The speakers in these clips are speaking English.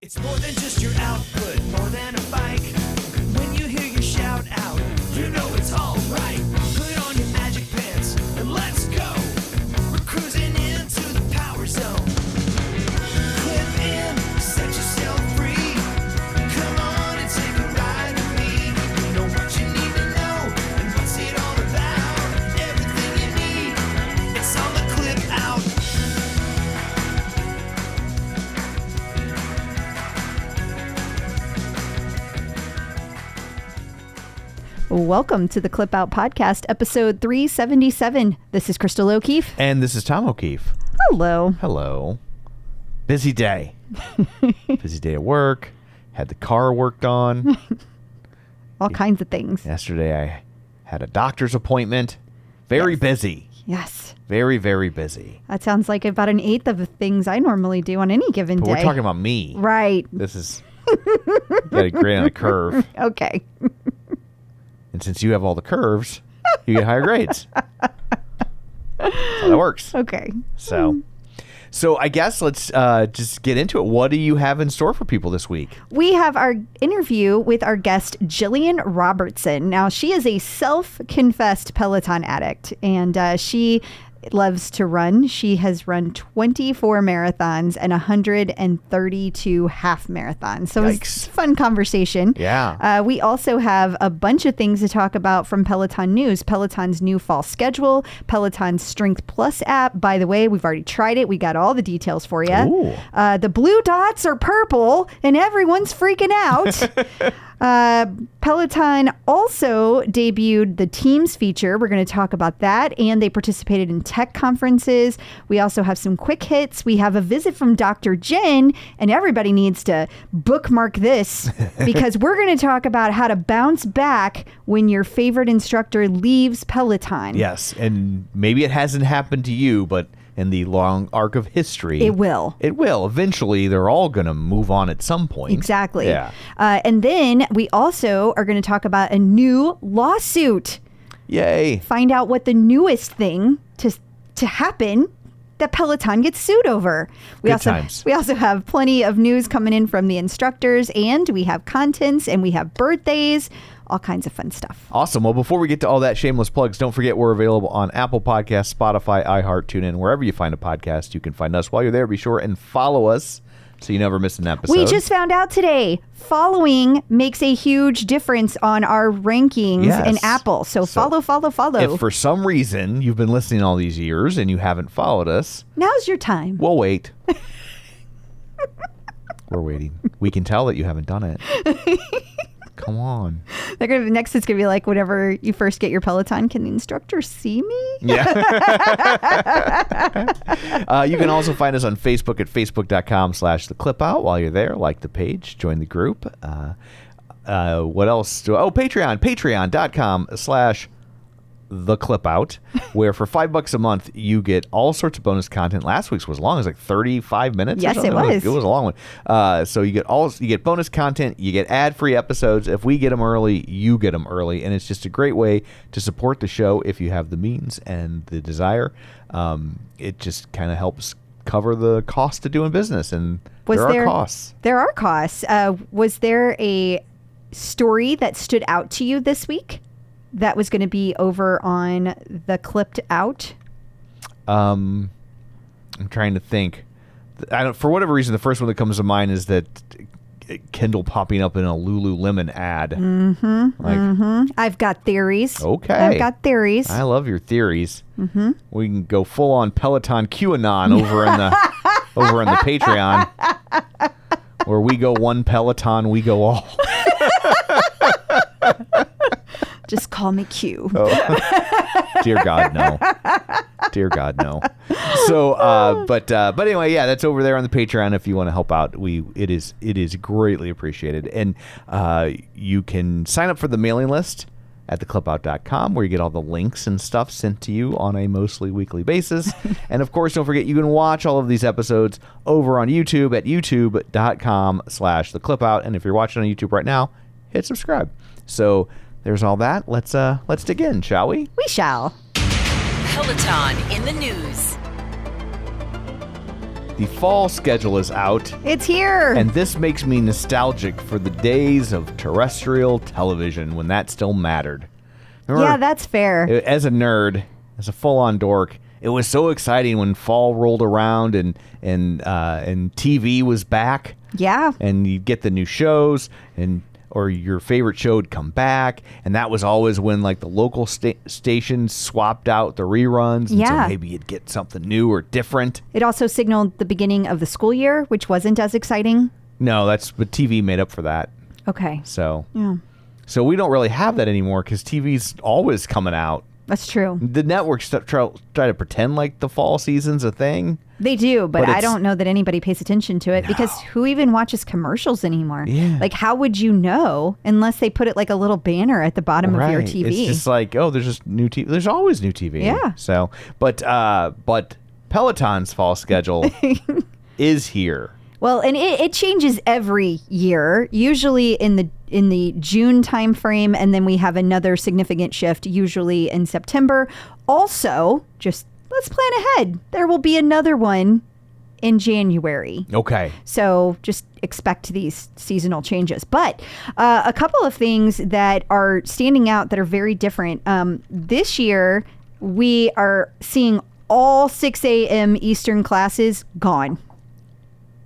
It's more than just your output, more than a bike. When you hear your shout out, you know it's all right. Put on your magic pants and let's go. We're cruising into the power zone. Clip in, set yourself free. Come on and take a ride with me. We know what you need to know and what's it all about. Everything you need, it's on the Clip Out. Welcome to the Clip Out Podcast, episode 377. This is Crystal O'Keefe. And this is Tom O'Keefe. Hello. Hello. Busy day. Busy day at work. Had the car worked on. All kinds of things. Yesterday I had a doctor's appointment. Very busy. Yes. Very, very busy. That sounds like about an eighth of the things I normally do on any given But day. we're talking about me. Right. This is got a grade on a curve. Okay. And since you have all the curves, you get higher grades. That's how that works. Okay. So I guess let's just get into it. What do you have in store for people this week? We have our interview with our guest, Gillian Robertson. Now, she is a self-confessed Peloton addict, and she loves to run. She has run 24 marathons and 132 half marathons. So it's a fun conversation. Yeah. We also have a bunch of things to talk about from Peloton News. Peloton's new fall schedule, Peloton Strength Plus app. By the way, we've already tried it. We got all the details for you. Ooh. The blue dots are purple and everyone's freaking out. Peloton also debuted the Teams feature. We're going to talk about that. And they participated in tech conferences. We also have some quick hits. We have a visit from Dr. Jenn, and everybody needs to bookmark this because we're going to talk about how to bounce back when your favorite instructor leaves Peloton. Yes. And maybe it hasn't happened to you, but in the long arc of history, It will. It will. Eventually, they're all going to move on at some point. Exactly. Yeah. And then we also are going to talk about a new lawsuit. Yay. Find out what the newest thing to happen that Peloton gets sued over. We also have plenty of news coming in from the instructors, and we have contents, and we have birthdays, all kinds of fun stuff. Awesome. Well, before we get to all that shameless plugs, don't forget we're available on Apple Podcasts, Spotify, iHeart, TuneIn, wherever you find a podcast, you can find us. While you're there, be sure and follow us so you never miss an episode. We just found out today, following makes a huge difference on our rankings in Apple. So follow. If for some reason you've been listening all these years and you haven't followed us, now's your time. we'll wait. We're waiting. We can tell that you haven't done it. Come on. Next, it's going to be like whenever you first get your Peloton, can the instructor see me? Yeah. You can also find us on Facebook at facebook.com/theclipout. While you're there, like the page, join the group. What else? Patreon. Patreon.com/theclipout, where for $5 a month, you get all sorts of bonus content. Last week's was long. It was like 35 minutes. Yes, or something. it was. It was a long one. So you get bonus content. You get ad-free episodes. If we get them early, you get them early. And it's just a great way to support the show if you have the means and the desire. It just kind of helps cover the cost of doing business. And there are costs. There are costs. Was there a story that stood out to you this week that was going to be over on the Clipped Out? I'm trying to think. For whatever reason, the first one that comes to mind is that Kendall popping up in a Lululemon ad. Mm-hmm. I've got theories. Okay. I've got theories. I love your theories. Mm-hmm. We can go full on Peloton QAnon over in the Patreon, where we go one Peloton, we go all. Just call me Q. Oh. Dear God, no. Dear God, no. So, but anyway, yeah, that's over there on the Patreon. If you want to help out, it is greatly appreciated. And you can sign up for the mailing list at theclipout.com, where you get all the links and stuff sent to you on a mostly weekly basis. And of course, don't forget, you can watch all of these episodes over on YouTube at youtube.com/theclipout. And if you're watching on YouTube right now, hit subscribe. So there's all that. Let's dig in, shall we? We shall. Peloton in the news. The fall schedule is out, It's here. and this makes me nostalgic for the days of terrestrial television when that still mattered. Remember, yeah, that's fair. as a nerd, as a full-on dork, it was so exciting when fall rolled around and TV was back. Yeah. And you'd get the new shows or your favorite show would come back, and that was always when like the local stations swapped out the reruns, and Yeah. so maybe you'd get something new or different. It also signaled the beginning of the school year, which wasn't as exciting. No, but TV made up for that. Okay. So Yeah, we don't really have that anymore because TV's always coming out. that's true. The networks try to pretend like the fall season's a thing. They do, but But I it's- don't know that anybody pays attention to it because who even watches commercials anymore? Yeah. Like, how would you know unless they put it like a little banner at the bottom of your Right. TV? It's just like, oh, there's just new TV. There's always new TV. Yeah. So, but Peloton's fall schedule is here. Well, and it changes every year, usually in the June timeframe, and then we have another significant shift, usually in September. Also, just let's plan ahead. There will be another one in January. Okay. So just expect these seasonal changes. But a couple of things that are standing out that are very different. This year, we are seeing all 6 a.m. Eastern classes gone.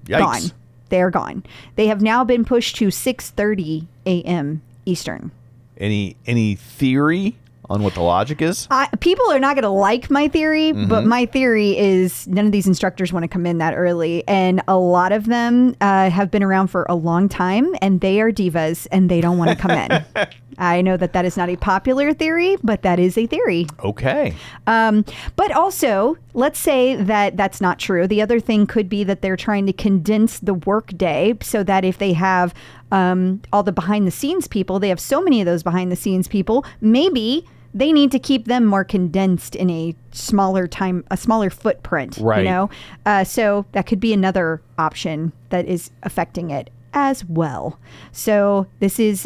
Yikes. Gone. They're gone. They have now been pushed to 6:30 a.m. Eastern. Any theory on what the logic is? People are not going to like my theory, but my theory is none of these instructors want to come in that early. And a lot of them have been around for a long time, and they are divas, and they don't want to come in. I know that is not a popular theory, but that is a theory. Okay. But also, let's say that that's not true. The other thing could be that they're trying to condense the work day so that if they have all the behind the scenes people, they have so many of those behind the scenes people, maybe they need to keep them more condensed in a smaller footprint, Right. you know? So that could be another option that is affecting it as well. So this is,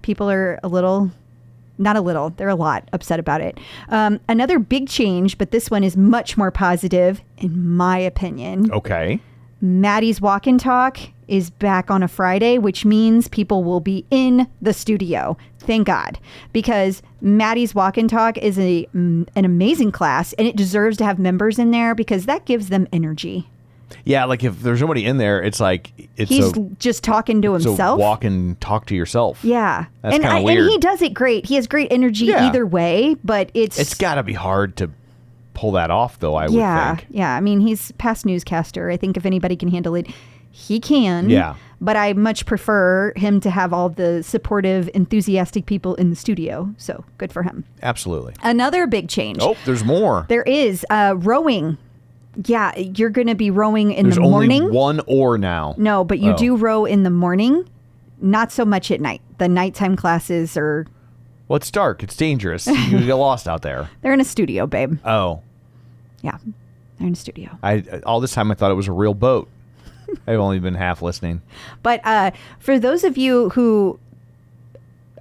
people are they're a lot upset about it. Another big change, but this one is much more positive, in my opinion. Okay. Maddie's Walk and Talk is back on a Friday, which means people will be in the studio. Thank God. Because Maddie's Walk and Talk is an amazing class, and it deserves to have members in there because that gives them energy. Yeah, like if there's nobody in there, it's like He's just talking to himself. So walk and talk to yourself. Yeah. That's kinda weird. And he does it great. He has great energy Yeah. either way, but It's got to be hard to pull that off, though, I would think. Yeah. I mean, he's past newscaster. I think if anybody can handle it, he can. Yeah. But I much prefer him to have all the supportive, enthusiastic people in the studio. So good for him. Absolutely. Another big change. Oh, there's more. There is rowing. Yeah, you're going to be rowing in There's the only morning. one oar now. No, but you Oh. do row in the morning. Not so much at night. The nighttime classes are, Well, it's dark. It's dangerous. You get lost out there. they're in a studio, babe. Oh. Yeah, they're in a studio. All this time I thought it was a real boat. I've only been half listening. But for those of you who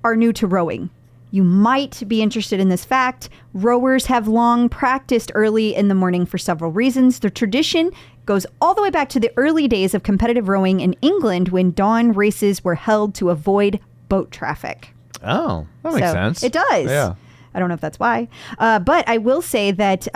are new to rowing, you might be interested in this fact. Rowers have long practiced early in the morning for several reasons. The tradition goes all the way back to the early days of competitive rowing in England when dawn races were held to avoid boat traffic. Oh, that makes So, sense. It does. Yeah. I don't know if that's why. But I will say that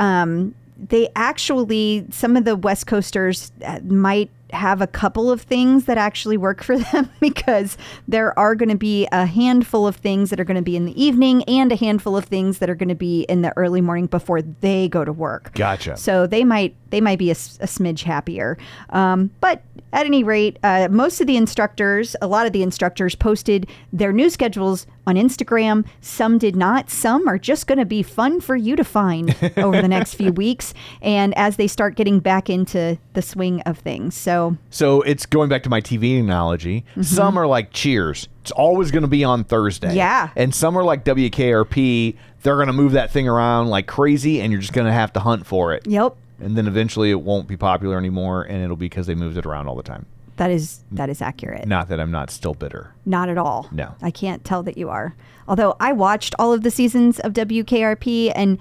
they actually, some of the West Coasters might have a couple of things that actually work for them because there are going to be a handful of things that are going to be in the evening and a handful of things that are going to be in the early morning before they go to work. Gotcha. So they might be a smidge happier. But at any rate, a lot of the instructors posted their new schedules on Instagram. Some did not. Some are just going to be fun for you to find over the next few weeks. And as they start getting back into the swing of things. So it's going back to my TV analogy. Some are like Cheers. It's always going to be on Thursday. Yeah. And some are like WKRP. They're going to move that thing around like crazy, and you're just going to have to hunt for it. yep, And then eventually it won't be popular anymore, and it'll be because they moved it around all the time. that is accurate. Not that I'm not still bitter. Not at all. No. I can't tell that you are. Although I watched all of the seasons of WKRP and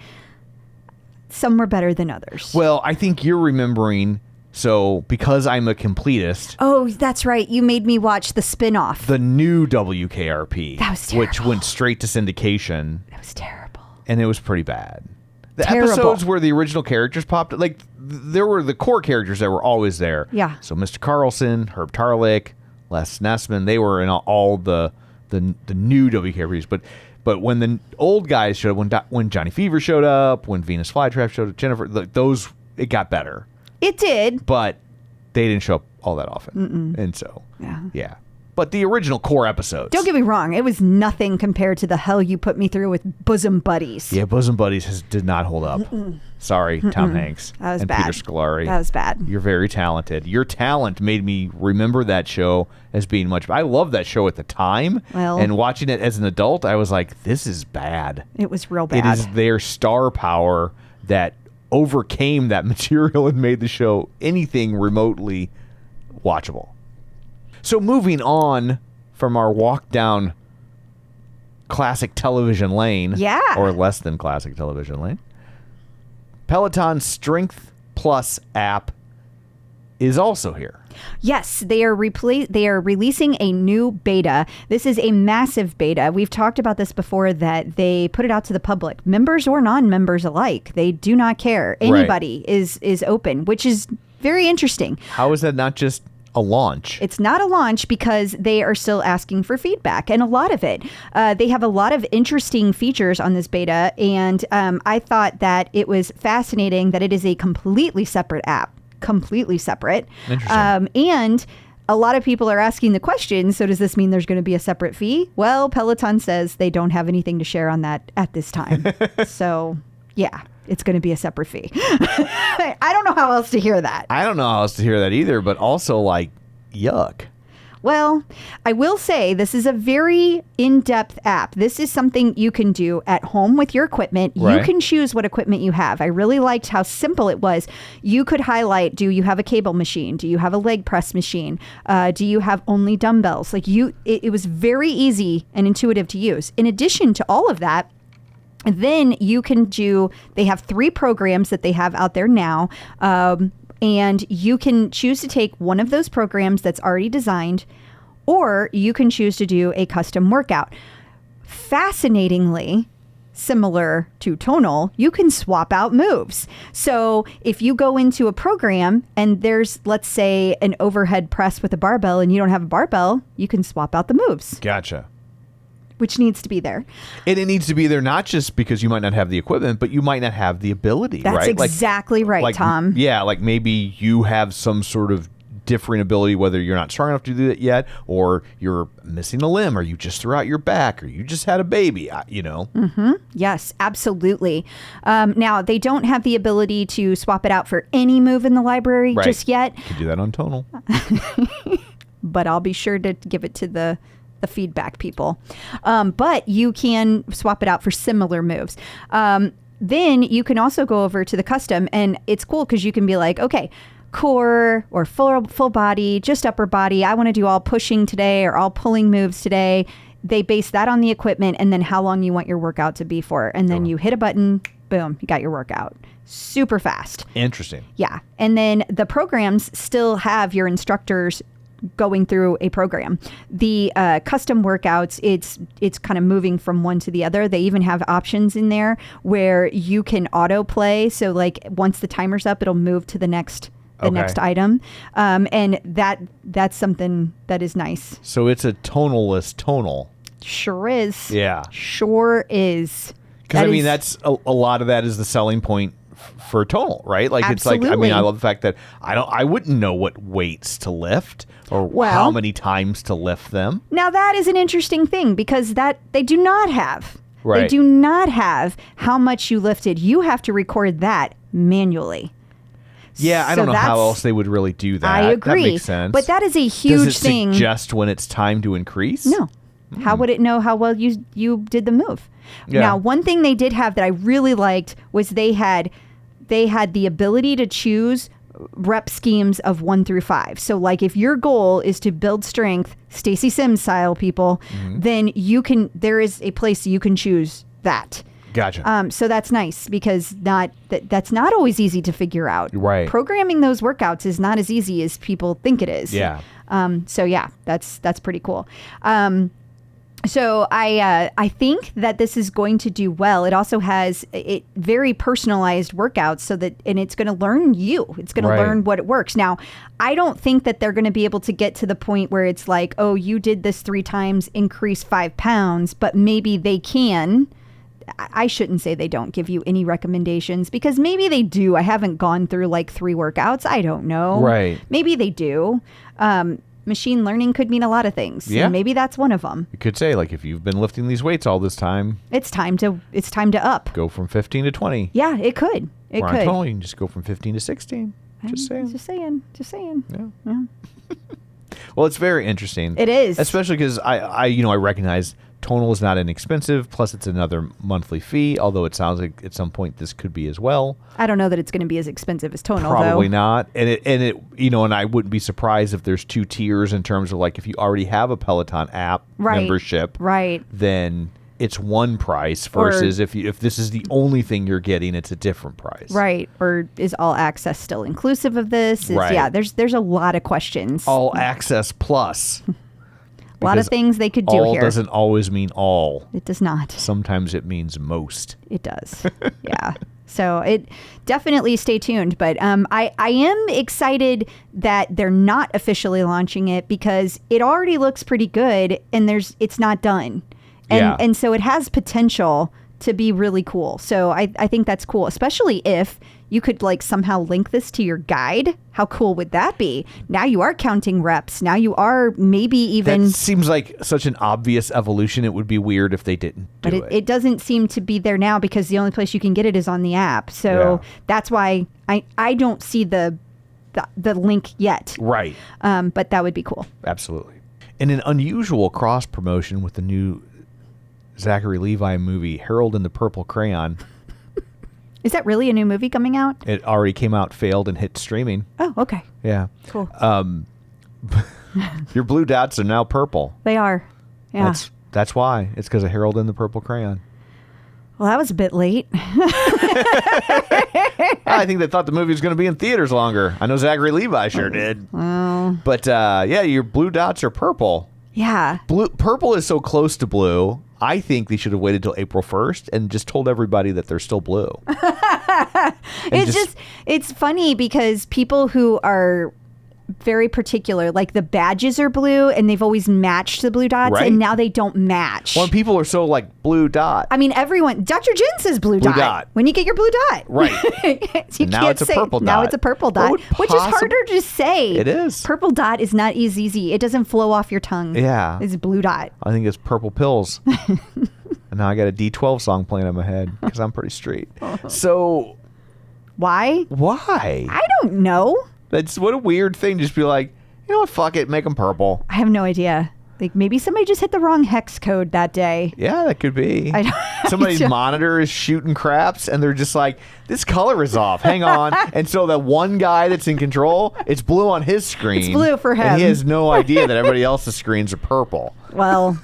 some were better than others. Well, I think you're remembering So because I'm a completist, Oh, that's right. You made me watch the spin-off. the new WKRP, That was which terrible. went straight to syndication, That was terrible. and it was pretty bad. The Terrible. episodes where the original characters popped, like there were the core characters that were always there. Yeah. So Mr. Carlson, Herb Tarlick, Les Nessman, they were in all the new WKRPs. But when the old guys showed up, when Johnny Fever showed up, when Venus Flytrap showed up, Jennifer, those, it got better. It did. But they didn't show up all that often. And so, yeah. But the original core episodes. Don't get me wrong. It was nothing compared to the hell you put me through with Bosom Buddies. Yeah, Bosom Buddies did not hold up. Sorry, Tom Hanks That was and bad. Peter Scolari. That was bad. You're very talented. Your talent made me remember that show as being much. I loved that show at the time. Well- and watching it as an adult, I was like, this is bad. It was real bad. It is their star power that overcame that material and made the show anything remotely watchable. So moving on from our walk down classic television lane, Yeah. or less than classic television lane, Peloton Strength Plus app is also here. Yes, they are releasing a new beta. This is a massive beta. We've talked about this before, that they put it out to the public, members or non-members alike. They do not care. Anybody is open, which is very interesting. How is that not just a launch? It's not a launch because they are still asking for feedback, and a lot of it. They have a lot of interesting features on this beta, and I thought that it was fascinating that it is a completely separate app. Completely separate. Interesting. And a lot of people are asking the question, so does this mean there's going to be a separate fee? Well, Peloton says they don't have anything to share on that at this time. So, yeah, it's going to be a separate fee. I don't know how else to hear that. I don't know how else to hear that either, but also like, yuck. Well, I will say this is a very in-depth app. This is something you can do at home with your equipment. Right. You can choose what equipment you have. I really liked how simple it was. You could highlight, do you have a cable machine? Do you have a leg press machine? Do you have only dumbbells? It was very easy and intuitive to use. In addition to all of that, then you can they have 3 programs that they have out there now. And you can choose to take one of those programs that's already designed, or you can choose to do a custom workout. Fascinatingly, similar to Tonal, you can swap out moves. So if you go into a program and there's, let's say, an overhead press with a barbell and you don't have a barbell, you can swap out the moves, Gotcha. which needs to be there. And it needs to be there not just because you might not have the equipment, but you might not have the ability, That's right? exactly right, Tom. Yeah, like maybe you have some sort of different ability, whether you're not strong enough to do that yet, or you're missing a limb, or you just threw out your back, or you just had a baby, Yes, absolutely. Now, they don't have the ability to swap it out for any move in the library Right. just yet, You can do that on Tonal. but I'll be sure to give it to the feedback people. But you can swap it out for similar moves. Then you can also go over to the custom, and it's cool because you can be like, okay, core or full body, just upper body. I want to do all pushing today or all pulling moves today. They base that on the equipment and then how long you want your workout to be for. And then you hit a button, boom, you got your workout. Super fast. Interesting. Yeah. And then the programs still have your instructors going through a program. The custom workouts, it's kind of moving from one to the other. They even have options in there where you can autoplay. So like once the timer's up, it'll move to the next next item. And that's something that is nice. So it's a tonal-less tonal. Sure is. Yeah. Sure is. Because that's a lot of that is the selling point for tonal, right? Like Absolutely. it's like, I love the fact that I wouldn't know what weights to lift or Well- how many times to lift them. Now that is an interesting thing because that they do not have. They Right. do not have how much you lifted. You have to record that manually. Yeah, I So don't know how that's- else they would really do that. I agree. That makes sense. But that is a huge Does it thing. suggest when it's time to increase? No. How would it know how well you did the move? Yeah. Now, one thing they did have that I really liked was they had the ability to choose rep schemes of 1 through 5. So like if your goal is to build strength, Stacey Sims style people, then there is a place you can choose that. Gotcha. So that's nice because that's not always easy to figure out. Right. Programming those workouts is not as easy as people think it is. Yeah. So yeah, that's pretty cool. So I think that this is going to do well. It also has very personalized workouts and it's going to learn you. It's going to learn what it works. Now, I don't think that they're going to be able to get to the point where it's like, oh, you did this 3 times, increase 5 pounds, but maybe they can. I shouldn't say they don't give you any recommendations because maybe they do. I haven't gone through like 3 workouts. I don't know. Right. Maybe they do. Machine learning could mean a lot of things. Yeah. And maybe that's one of them. You could say, like, if you've been lifting these weights all this time, It's time to up. go from 15 to 20. Yeah, it could. It Or could. totally, you can just go from 15 to 16. Just saying. Just saying. Yeah. Well, it's very interesting. It is. Especially because I recognize Tonal is not inexpensive. Plus, it's another monthly fee. Although it sounds like at some point this could be as well. I don't know that it's going to be as expensive as Tonal, Probably though. not. And and I wouldn't be surprised if there's 2 tiers in terms of like if you already have a Peloton app membership, Right. then it's one price versus if this is the only thing you're getting, it's a different price. Right. Or is all access still inclusive of this? Right. Yeah, there's a lot of questions. All access plus. A lot of things they could do all here. doesn't always mean all. It does not. Sometimes it means most. It does. Yeah. So it definitely stay tuned. But I am excited that they're not officially launching it because it already looks pretty good and it's not done. And so it has potential to be really cool. So I think that's cool, especially if you could like somehow link this to your guide. How cool would that be? Now you are counting reps. Now you are maybe even... That seems like such an obvious evolution. It would be weird if they didn't do it. But it doesn't seem to be there now because the only place you can get it is on the app. So that's why I don't see the link yet. Right. But that would be cool. Absolutely. In an unusual cross promotion with the new Zachary Levi movie, Harold and the Purple Crayon. Is that really a new movie coming out? It already came out, failed, and hit streaming. Oh, okay. Yeah. Cool. Your blue dots are now purple. They are. Yeah. That's why. It's because of Harold and the Purple Crayon. Well, that was a bit late. I think they thought the movie was going to be in theaters longer. I know Zachary Levi sure did. Well. But your blue dots are purple. Yeah. Purple is so close to blue. I think they should have waited till April 1st and just told everybody that they're still blue. It's funny because people who are very particular, like the badges are blue and they've always matched the blue dots and now they don't match. When people are so like blue dot. I mean, everyone, Dr. Jen says blue dot. When you get your blue dot. Right. You now it's a purple dot. Now it's a purple dot, which is harder to say. It is. Purple dot is not as easy. It doesn't flow off your tongue. Yeah. It's blue dot. I think it's purple pills. And now I got a D12 song playing in my head because I'm pretty straight. So. Why? I don't know. That's what a weird thing. Just be like, you know what? Fuck it. Make them purple. I have no idea. Like maybe somebody just hit the wrong hex code that day. Yeah, that could be. Somebody's monitor is shooting craps and they're just like, this color is off. Hang on. And so that one guy that's in control, it's blue on his screen. It's blue for him. And he has no idea that everybody else's screens are purple. Well,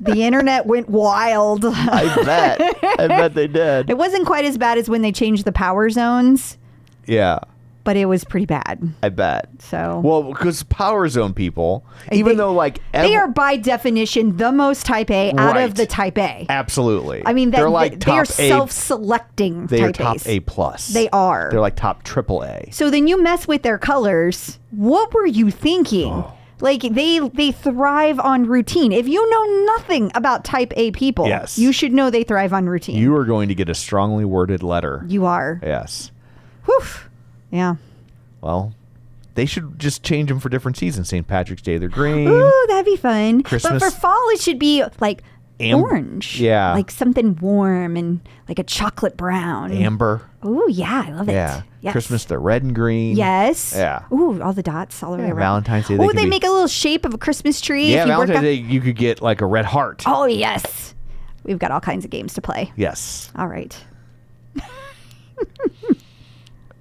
the internet went wild. I bet they did. It wasn't quite as bad as when they changed the power zones. Yeah. But it was pretty bad. I bet. So. Well, because power zone people, even though like they are by definition the most type A out of the type A. Absolutely. I mean, they're like they are self-selecting. They are type top A's. A plus. They are. They're like top triple A. So then you mess with their colors. What were you thinking? Oh. Like they thrive on routine. If you know nothing about type A people, you should know they thrive on routine. You are going to get a strongly worded letter. You are. Yes. Whew. Yeah. Well, they should just change them for different seasons. St. Patrick's Day, they're green. Ooh, that'd be fun. Christmas. But for fall, it should be like orange. Yeah. Like something warm and like a chocolate brown. Amber. Ooh, yeah, I love it. Yeah. Yes. Christmas, they're red and green. Yes. Yeah. Ooh, all the dots all the way around. Valentine's Day. Oh, they make a little shape of a Christmas tree. Yeah, Valentine's Day, you could get like a red heart. Oh, yes. We've got all kinds of games to play. Yes. All right.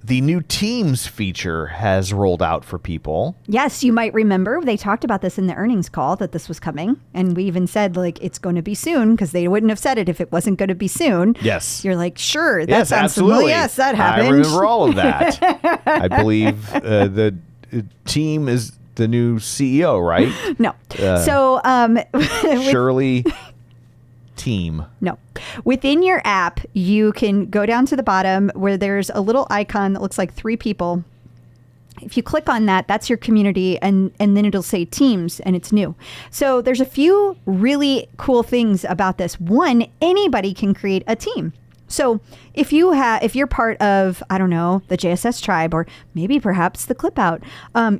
The new Teams feature has rolled out for people. Yes, you might remember they talked about this in the earnings call that this was coming. And we even said, like, it's going to be soon because they wouldn't have said it if it wasn't going to be soon. Yes. You're like, sure, that Yes, sounds absolutely. familiar. Yes, that happened. I remember all of that. I believe the team is the new CEO, right? No. Shirley Team. No. Within your app, you can go down to the bottom where there's a little icon that looks like 3 people. If you click on that, that's your community, and then it'll say Teams, and it's new. So there's a few really cool things about this. One, anybody can create a team. So if you're part of, I don't know, the JSS tribe, or maybe perhaps the Clip Out,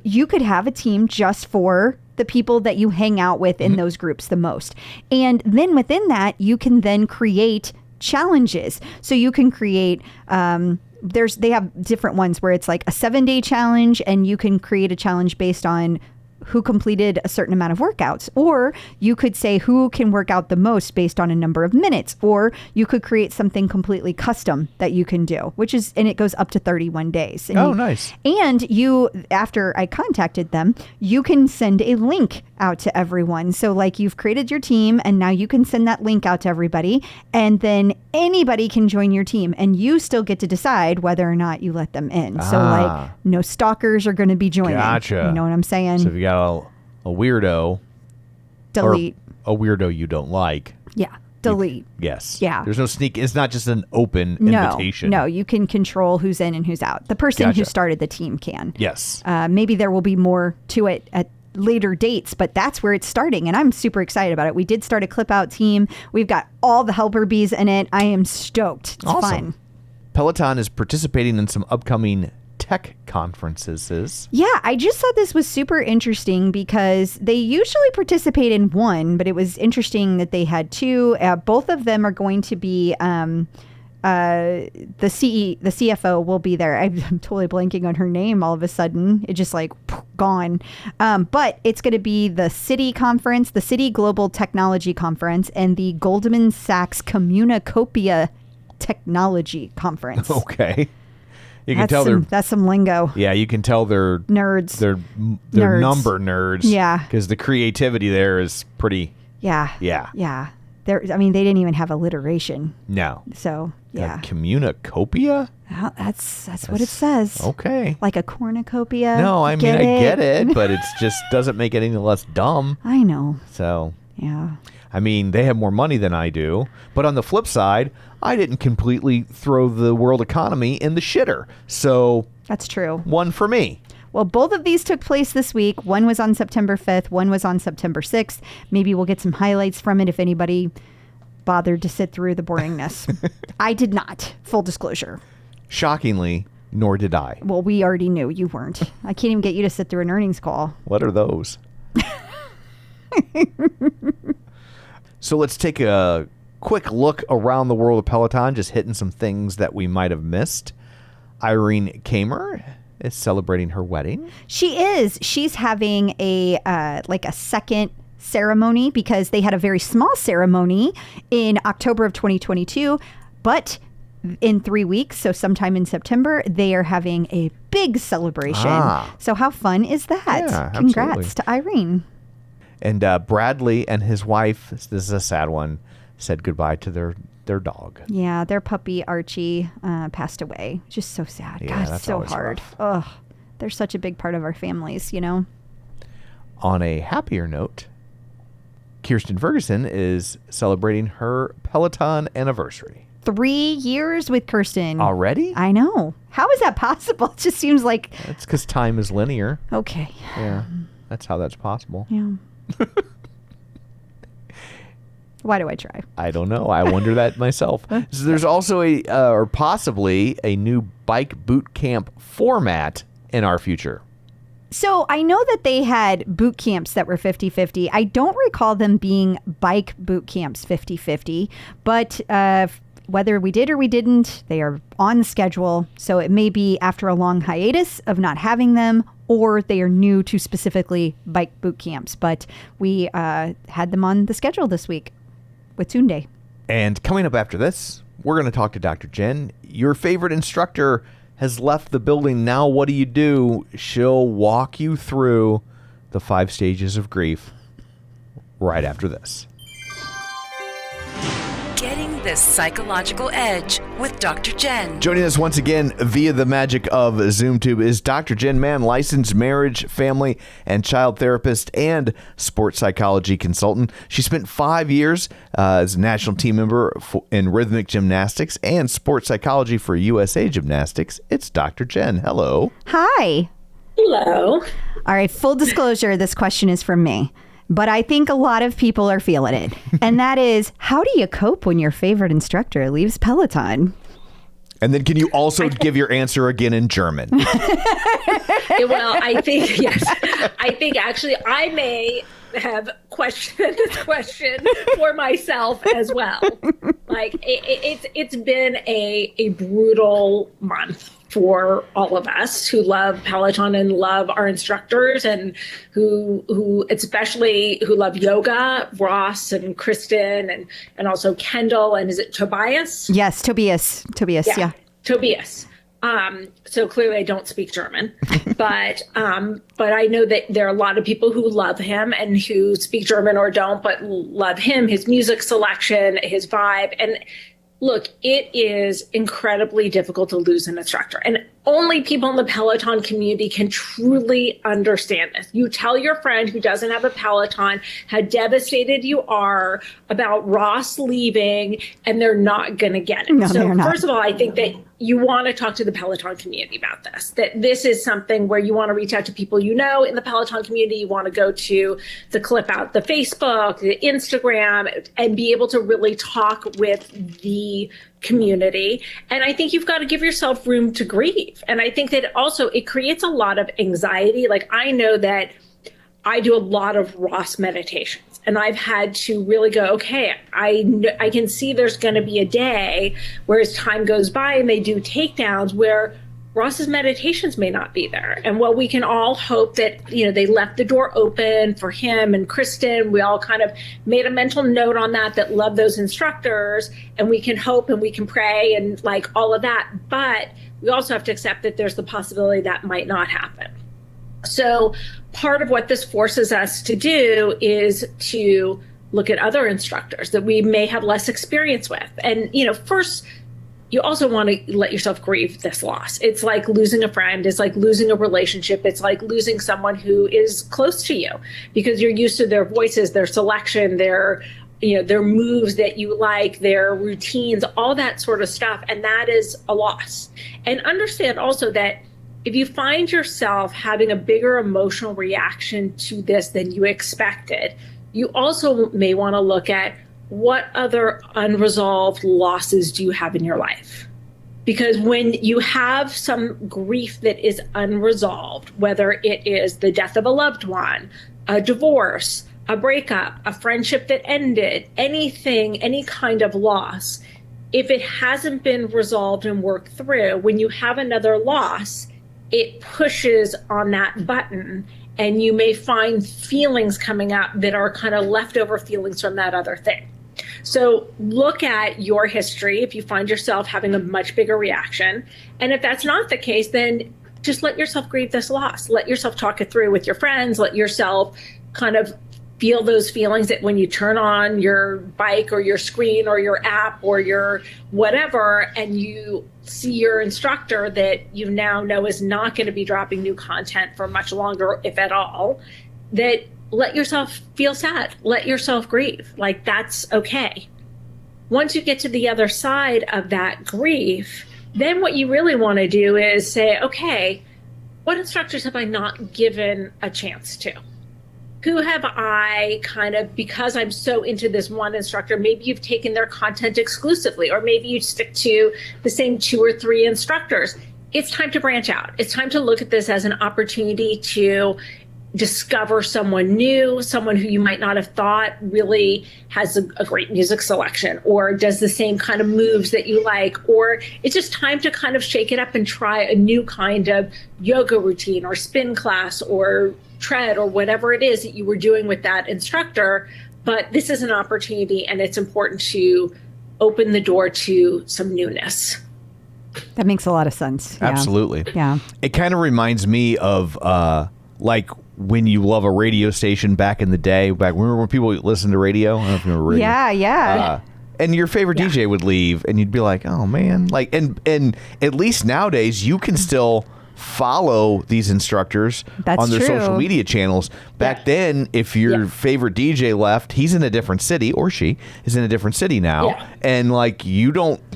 you could have a team just for the people that you hang out with in those groups the most. And then within that, you can then create challenges. So you can create, they have different ones where it's like a 7-day challenge, and you can create a challenge based on who completed a certain amount of workouts, or you could say who can work out the most based on a number of minutes, or you could create something completely custom that you can do, and it goes up to 31 days. And Nice. And after I contacted them, you can send a link out to everyone. So like you've created your team, and now you can send that link out to everybody, and then anybody can join your team, and you still get to decide whether or not you let them in. So like no stalkers are going to be joining. Gotcha. You know what I'm saying? So if you got a weirdo, Delete. or a weirdo you don't like. Yeah. Delete. Yes. Yeah. There's no sneak. It's not just an open invitation. No, you can control who's in and who's out. The person who started the team can. Yes. Maybe there will be more to it at later dates, but that's where it's starting, and I'm super excited about it. We did start a Clip Out team. We've got all the helper bees in it. I am stoked. It's fun. Peloton is participating in some upcoming tech conferences. Yeah, I just thought this was super interesting because they usually participate in one, but it was interesting that they had 2. Both of them are going to be the CFO will be there. I'm totally blanking on her name all of a sudden. It just like gone. But it's going to be the City Conference, the City Global Technology Conference, and the Goldman Sachs Communicopia Technology Conference. Okay. You can tell that's some lingo. Yeah, you can tell they're nerds. They're nerds. Number nerds. Yeah. Because the creativity there is pretty. Yeah. Yeah. Yeah. They didn't even have alliteration. No. So, yeah. Communicopia? Well, that's what it says. Okay. Like a cornucopia. No, I mean, I get it, but it just doesn't make it any less dumb. I know. So. Yeah. I mean, they have more money than I do. But on the flip side, I didn't completely throw the world economy in the shitter. So. That's true. One for me. Well, both of these took place this week. One was on September 5th. One was on September 6th. Maybe we'll get some highlights from it if anybody bothered to sit through the boringness. I did not. Full disclosure. Shockingly, nor did I. Well, we already knew you weren't. I can't even get you to sit through an earnings call. What are those? So let's take a quick look around the world of Peloton, just hitting some things that we might have missed. Irene Kamer is celebrating her wedding. She is. She's having a second ceremony because they had a very small ceremony in October of 2022, but in 3 weeks, so sometime in September, they are having a big celebration. So how fun is that? Yeah, Congrats absolutely. to Irene. And Bradley and his wife, this is a sad one, said goodbye to their dog. Yeah, their puppy Archie passed away. Just so sad. Yeah, God, that's it's so always hard. rough. Ugh, they're such a big part of our families, you know? On a happier note, Kirsten Ferguson is celebrating her Peloton anniversary. 3 years with Kirsten. Already? I know. How is that possible? It just seems like... That's because time is linear. Okay. Yeah, that's how that's possible. Yeah. Why do I try? I don't know. I wonder that myself. So there's also or possibly a new bike boot camp format in our future. So I know that they had boot camps that were 50-50. I don't recall them being bike boot camps 50-50, but whether we did or we didn't, they are on the schedule. So it may be after a long hiatus of not having them, or they are new to specifically bike boot camps. But we had them on the schedule this week with Tunde. And coming up after this, we're going to talk to Dr. Jenn, your favorite instructor, has left the building. Now what do? She'll walk you through the 5 stages of grief right after this. Getting the psychological edge with Dr. Jenn. Joining us once again via the magic of ZoomTube is Dr. Jenn Mann, licensed marriage, family, and child therapist and sports psychology consultant. She spent 5 years as a national team member in rhythmic gymnastics and sports psychology for USA Gymnastics. It's Dr. Jenn. Hello. Hi. Hello. All right, full disclosure, this question is from me. But I think a lot of people are feeling it. And that is, how do you cope when your favorite instructor leaves Peloton? And then can you also give your answer again in German? Well, I think, yes. I think actually I may have questioned this question for myself as well. Like it's been a brutal month for all of us who love Peloton and love our instructors, and who especially who love yoga, Ross and Kristen and also Kendall, and is it Tobias? Yes, Tobias, yeah. Tobias. So clearly I don't speak German, but I know that there are a lot of people who love him and who speak German or don't, but love him, his music selection, his vibe. And look, it is incredibly difficult to lose an instructor, and only people in the Peloton community can truly understand this. You tell your friend who doesn't have a Peloton how devastated you are about Ross leaving, and they're not going to get it. No, so they're not. First of all, I think that you want to talk to the Peloton community about this, that this is something where you want to reach out to people you know in the Peloton community. You want to go to the Clip Out, the Facebook, the Instagram, and be able to really talk with the community. And I think you've got to give yourself room to grieve. And I think that also it creates a lot of anxiety. Like, I know that I do a lot of Ross meditations, and I've had to really go, okay, I can see there's going to be a day where as time goes by and they do takedowns where Ross's meditations may not be there. And while we can all hope that, they left the door open for him and Kristen, we all kind of made a mental note on that love those instructors, and we can hope and we can pray and like all of that. But we also have to accept that there's the possibility that might not happen. So part of what this forces us to do is to look at other instructors that we may have less experience with. And, first, you also want to let yourself grieve this loss. It's like losing a friend. It's like losing a relationship. It's like losing someone who is close to you because you're used to their voices, their selection, their moves that you like, their routines, all that sort of stuff. And that is a loss. And understand also that if you find yourself having a bigger emotional reaction to this than you expected, you also may want to look at what other unresolved losses do you have in your life? Because when you have some grief that is unresolved, whether it is the death of a loved one, a divorce, a breakup, a friendship that ended, anything, any kind of loss, if it hasn't been resolved and worked through, when you have another loss, it pushes on that button, and you may find feelings coming up that are kind of leftover feelings from that other thing. So look at your history if you find yourself having a much bigger reaction. And if that's not the case, then just let yourself grieve this loss. Let yourself talk it through with your friends. Let yourself kind of feel those feelings that when you turn on your bike or your screen or your app or your whatever, and you see your instructor that you now know is not going to be dropping new content for much longer, if at all, that let yourself feel sad. Let yourself grieve. Like, that's okay. Once you get to the other side of that grief, then what you really want to do is say, okay, what instructors have I not given a chance to? Who have I kind of, because I'm so into this one instructor, maybe you've taken their content exclusively, or maybe you stick to the same 2 or 3 instructors. It's time to branch out. It's time to look at this as an opportunity to discover someone new, someone who you might not have thought really has a great music selection or does the same kind of moves that you like, or it's just time to kind of shake it up and try a new kind of yoga routine or spin class or tread or whatever it is that you were doing with that instructor. But this is an opportunity, and it's important to open the door to some newness. That makes a lot of sense. Yeah. Absolutely. Yeah. It kind of reminds me of like when you love a radio station back in the day. Remember when people listened to radio? I don't know if you remember radio. Yeah. And your favorite DJ would leave, and you'd be like, "Oh man!" Like, and at least nowadays you can still follow these instructors That's on their true. social media channels. Back then, if your favorite DJ left, he's in a different city, or she is in a different city now, and like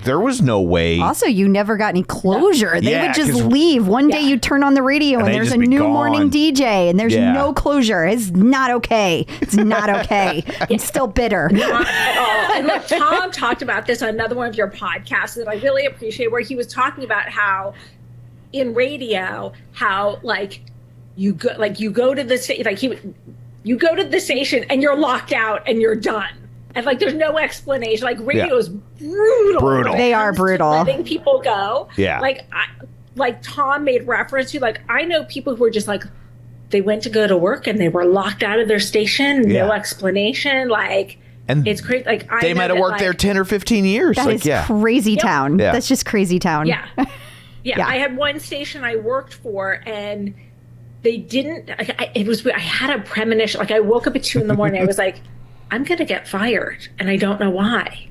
there was no way. Also, you never got any closure. They Yeah, would just 'cause- leave. One day you turn on the radio and they'd there's just a be new gone. morning DJ and there's Yeah. no closure. It's not okay. It's not okay. I'm still bitter. Not at all. And look, Tom talked about this on another one of your podcasts that I really appreciate, where he was talking about how in radio, how like you go to the you go to the station and you're locked out and you're done. And like there's no explanation. Like radio is brutal. Brutal. They are brutal. Letting people go. Yeah. Like Tom made reference to, like, I know people who were just like, they went to go to work and they were locked out of their station, no explanation. Like, And it's crazy. Like, they might have worked there 10 or 15 years. That like, is crazy town. Yeah. That's just crazy town. Yeah. Yeah. I had one station I worked for, and they didn't. I had a premonition. Like, I woke up at 2 a.m. I was like, I'm gonna get fired, and I don't know why.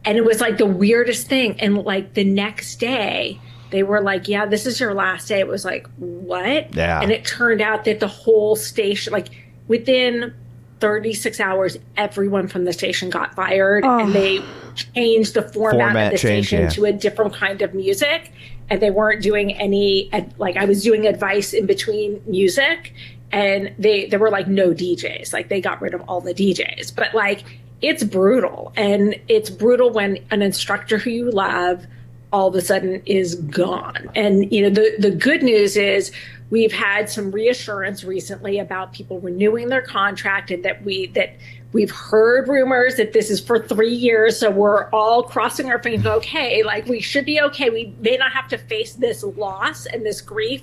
And it was like the weirdest thing. And like the next day, they were like, "Yeah, this is your last day." It was like, what? Yeah. And it turned out that the whole station, like within 36 hours, everyone from the station got fired, and they changed the format of the station to a different kind of music. And they weren't doing any, like, I was doing advice in between music, and there were like no DJs. Like, they got rid of all the DJs. But like, it's brutal. And it's brutal when an instructor who you love all of a sudden is gone. And, you know, the good news is we've had some reassurance recently about people renewing their contract, and that we've heard rumors that this is for 3 years. So we're all crossing our fingers. Okay, like, we should be okay. We may not have to face this loss and this grief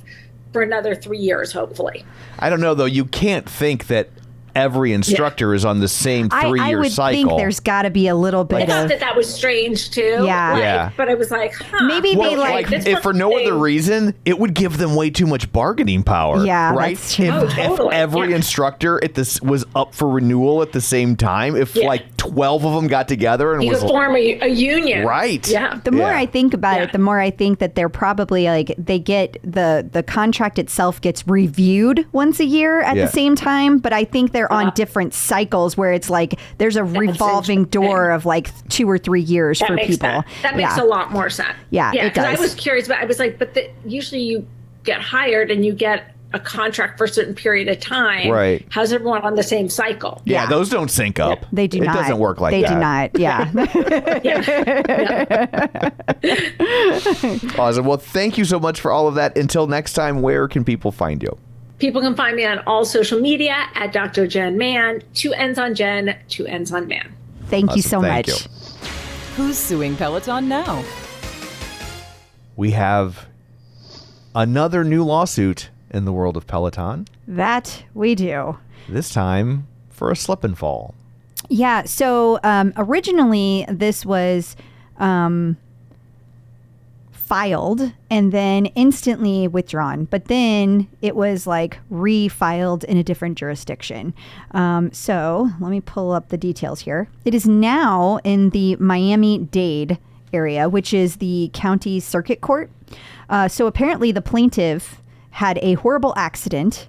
for another 3 years, hopefully. I don't know, though. You can't think that every instructor is on the same 3-year I would cycle. think there's got to be a little bit I of. thought that was strange too. Yeah. Like, Yeah. But I was like, Maybe Well, they like. if for no other reason, it would give them way too much bargaining power. Yeah, right. that's true. If, Totally. if every instructor at this was up for renewal at the same time, if like 12 of them got together and you was could form a union. right, Yeah. The more I think about it, the more I think that they're probably like they get the contract itself gets reviewed once a year at the same time, but I think they're on different cycles where it's like there's a revolving door of like 2 or 3 years for people. That makes a lot more sense. Yeah, it because I does. was curious, but I was like, usually you get hired and you get a contract for a certain period of time. Right. How's everyone on the same cycle? Yeah, those don't sync up. They do it not. It doesn't work like they that. do not. Yeah. Awesome. Well, thank you so much for all of that. Until next time, where can people find you? People can find me on all social media at Dr. Jenn Mann. 2 N's on Jen, 2 N's on Mann. Thank you so Thank much. you. Who's suing Peloton now? We have another new lawsuit in the world of Peloton. That we do. This time for a slip and fall. Yeah. So originally this was filed and then instantly withdrawn, but then it was like refiled in a different jurisdiction. So let me pull up the details here. It is now in the Miami-Dade area, which is the county circuit court. So apparently the plaintiff had a horrible accident.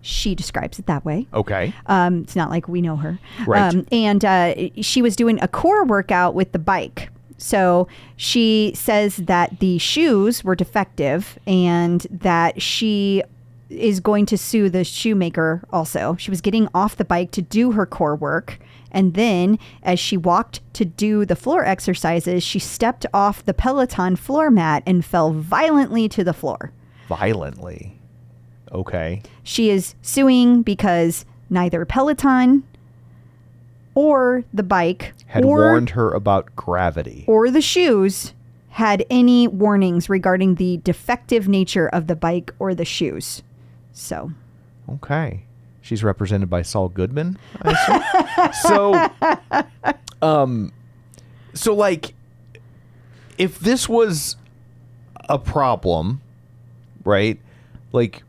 She describes it that way. Okay. It's not like we know her. Right. And she was doing a core workout with the bike. So she says that the shoes were defective and that she is going to sue the shoemaker also. She was getting off the bike to do her core work. And then as she walked to do the floor exercises, she stepped off the Peloton floor mat and fell violently to the floor. Violently. Okay. She is suing because neither Peloton or the bike Had warned her about gravity. or the shoes had any warnings regarding the defective nature of the bike or the shoes. So, Okay. She's represented by Saul Goodman, I assume. So like, if this was a problem, right? Like,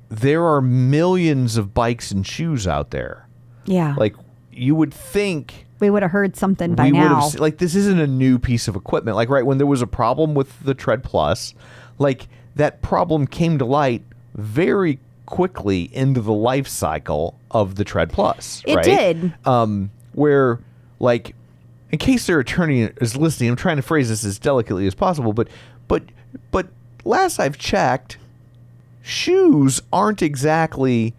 there are millions of bikes and shoes out there. Yeah. Like, you would think we would have heard something by we would now. have, like, this isn't a new piece of equipment. Like, right when there was a problem with the Tread Plus, like, that problem came to light very quickly into the life cycle of the Tread Plus. It right? did. Where, like, in case their attorney is listening, I'm trying to phrase this as delicately as possible, but last I've checked, shoes aren't exactly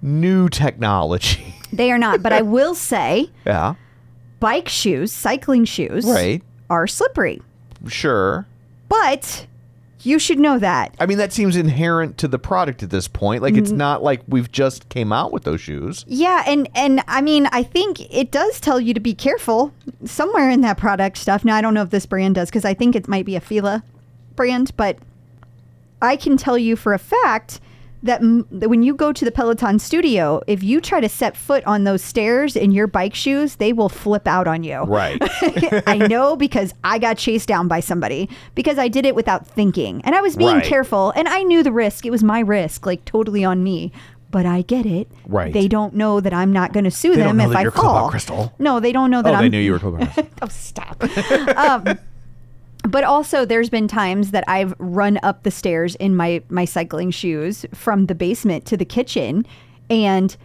new technology. They are not, but I will say Yeah. bike shoes, cycling shoes, Right. are slippery. Sure. But you should know that. I mean, that seems inherent to the product at this point. Like, it's not like we've just came out with those shoes. Yeah, and I mean, I think it does tell you to be careful somewhere in that product stuff. Now, I don't know if this brand does, because I think it might be a Fila brand, but I can tell you for a fact that when you go to the Peloton studio, if you try to set foot on those stairs in your bike shoes, they will flip out on you. Right. I know, because I got chased down by somebody because I did it without thinking. And I was being Right. careful, and I knew the risk. It was my risk, like totally on me. But I get it. Right. They don't know that I'm not going to sue They them don't know if that I you're fall. Cobalt Crystal. No, they don't know that Oh, I'm. they knew you were Cobalt Crystal. Oh, stop. But also, there's been times that I've run up the stairs in my cycling shoes from the basement to the kitchen, and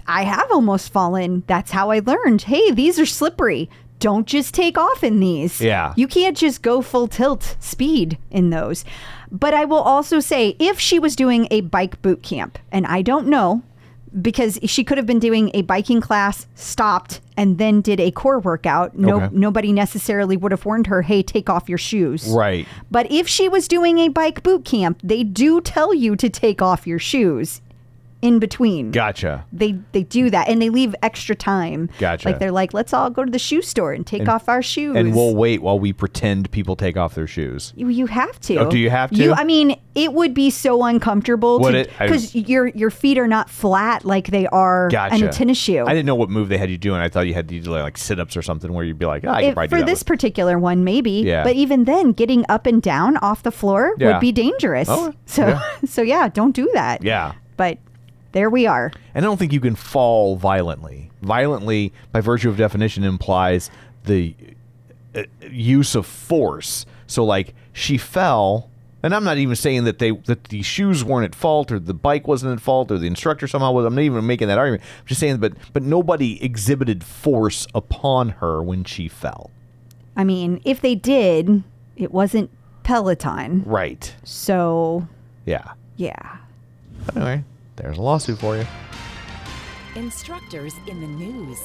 I have almost fallen. That's how I learned. Hey, these are slippery. Don't just take off in these. Yeah. You can't just go full tilt speed in those. But I will also say, if she was doing a bike boot camp, and I don't know, because she could have been doing a biking class, stopped, and then did a core workout. Okay. Nobody necessarily would have warned her, hey, take off your shoes. Right. But if she was doing a bike boot camp, they do tell you to take off your shoes in between. Gotcha. They do that, and they leave extra time. Gotcha. Like, they're like, let's all go to the shoe store and take off our shoes. And we'll wait while we pretend people take off their shoes. You have to. Oh, do you have to? I mean, it would be so uncomfortable Would it? because your feet are not flat like they are Gotcha. on a tennis shoe. I didn't know what move they had you doing. I thought you had to do like sit-ups or something where you'd be like, I could probably do For that this one. particular one, maybe. Yeah. But even then, getting up and down off the floor Yeah. would be dangerous. Oh, so, yeah. so yeah, don't do that. Yeah. But there we are. And I don't think you can fall violently. Violently, by virtue of definition, implies the use of force. So, like, she fell, and I'm not even saying that the shoes weren't at fault, or the bike wasn't at fault, or the instructor somehow was. I'm not even making that argument. I'm just saying, but nobody exhibited force upon her when she fell. I mean, if they did, it wasn't Peloton. Right. So, Yeah. yeah. Anyway, there's a lawsuit for you. Instructors in the news.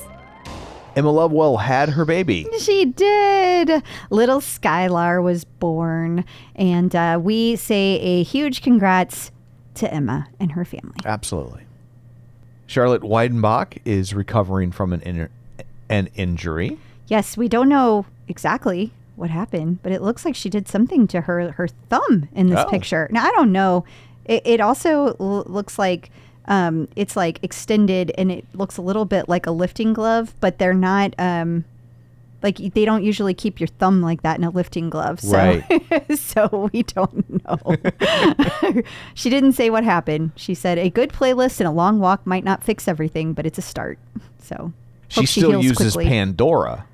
Emma Lovewell had her baby. She did. Little Skylar was born. And we say a huge congrats to Emma and her family. Absolutely. Charlotte Weidenbach is recovering from an injury. Yes, we don't know exactly what happened, but it looks like she did something to her thumb in this Oh. picture. Now, I don't know. It also looks like it's like extended, and it looks a little bit like a lifting glove, but they're not like, they don't usually keep your thumb like that in a lifting glove. So, Right. so we don't know. She didn't say what happened. She said a good playlist and a long walk might not fix everything, but it's a start. So She hope still heals uses quickly. Pandora,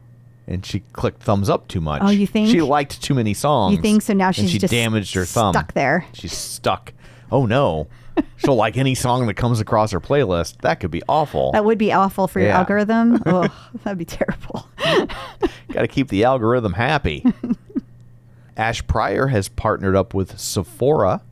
and she clicked thumbs up too much. Oh, you think? She liked too many songs. You think so? Now and she's she just damaged her thumb. stuck there. She's stuck. Oh no. She'll like any song that comes across her playlist. That could be awful. That would be awful for your Yeah. algorithm. Oh, that'd be terrible. Got to keep the algorithm happy. Ash Pryor has partnered up with Sephora.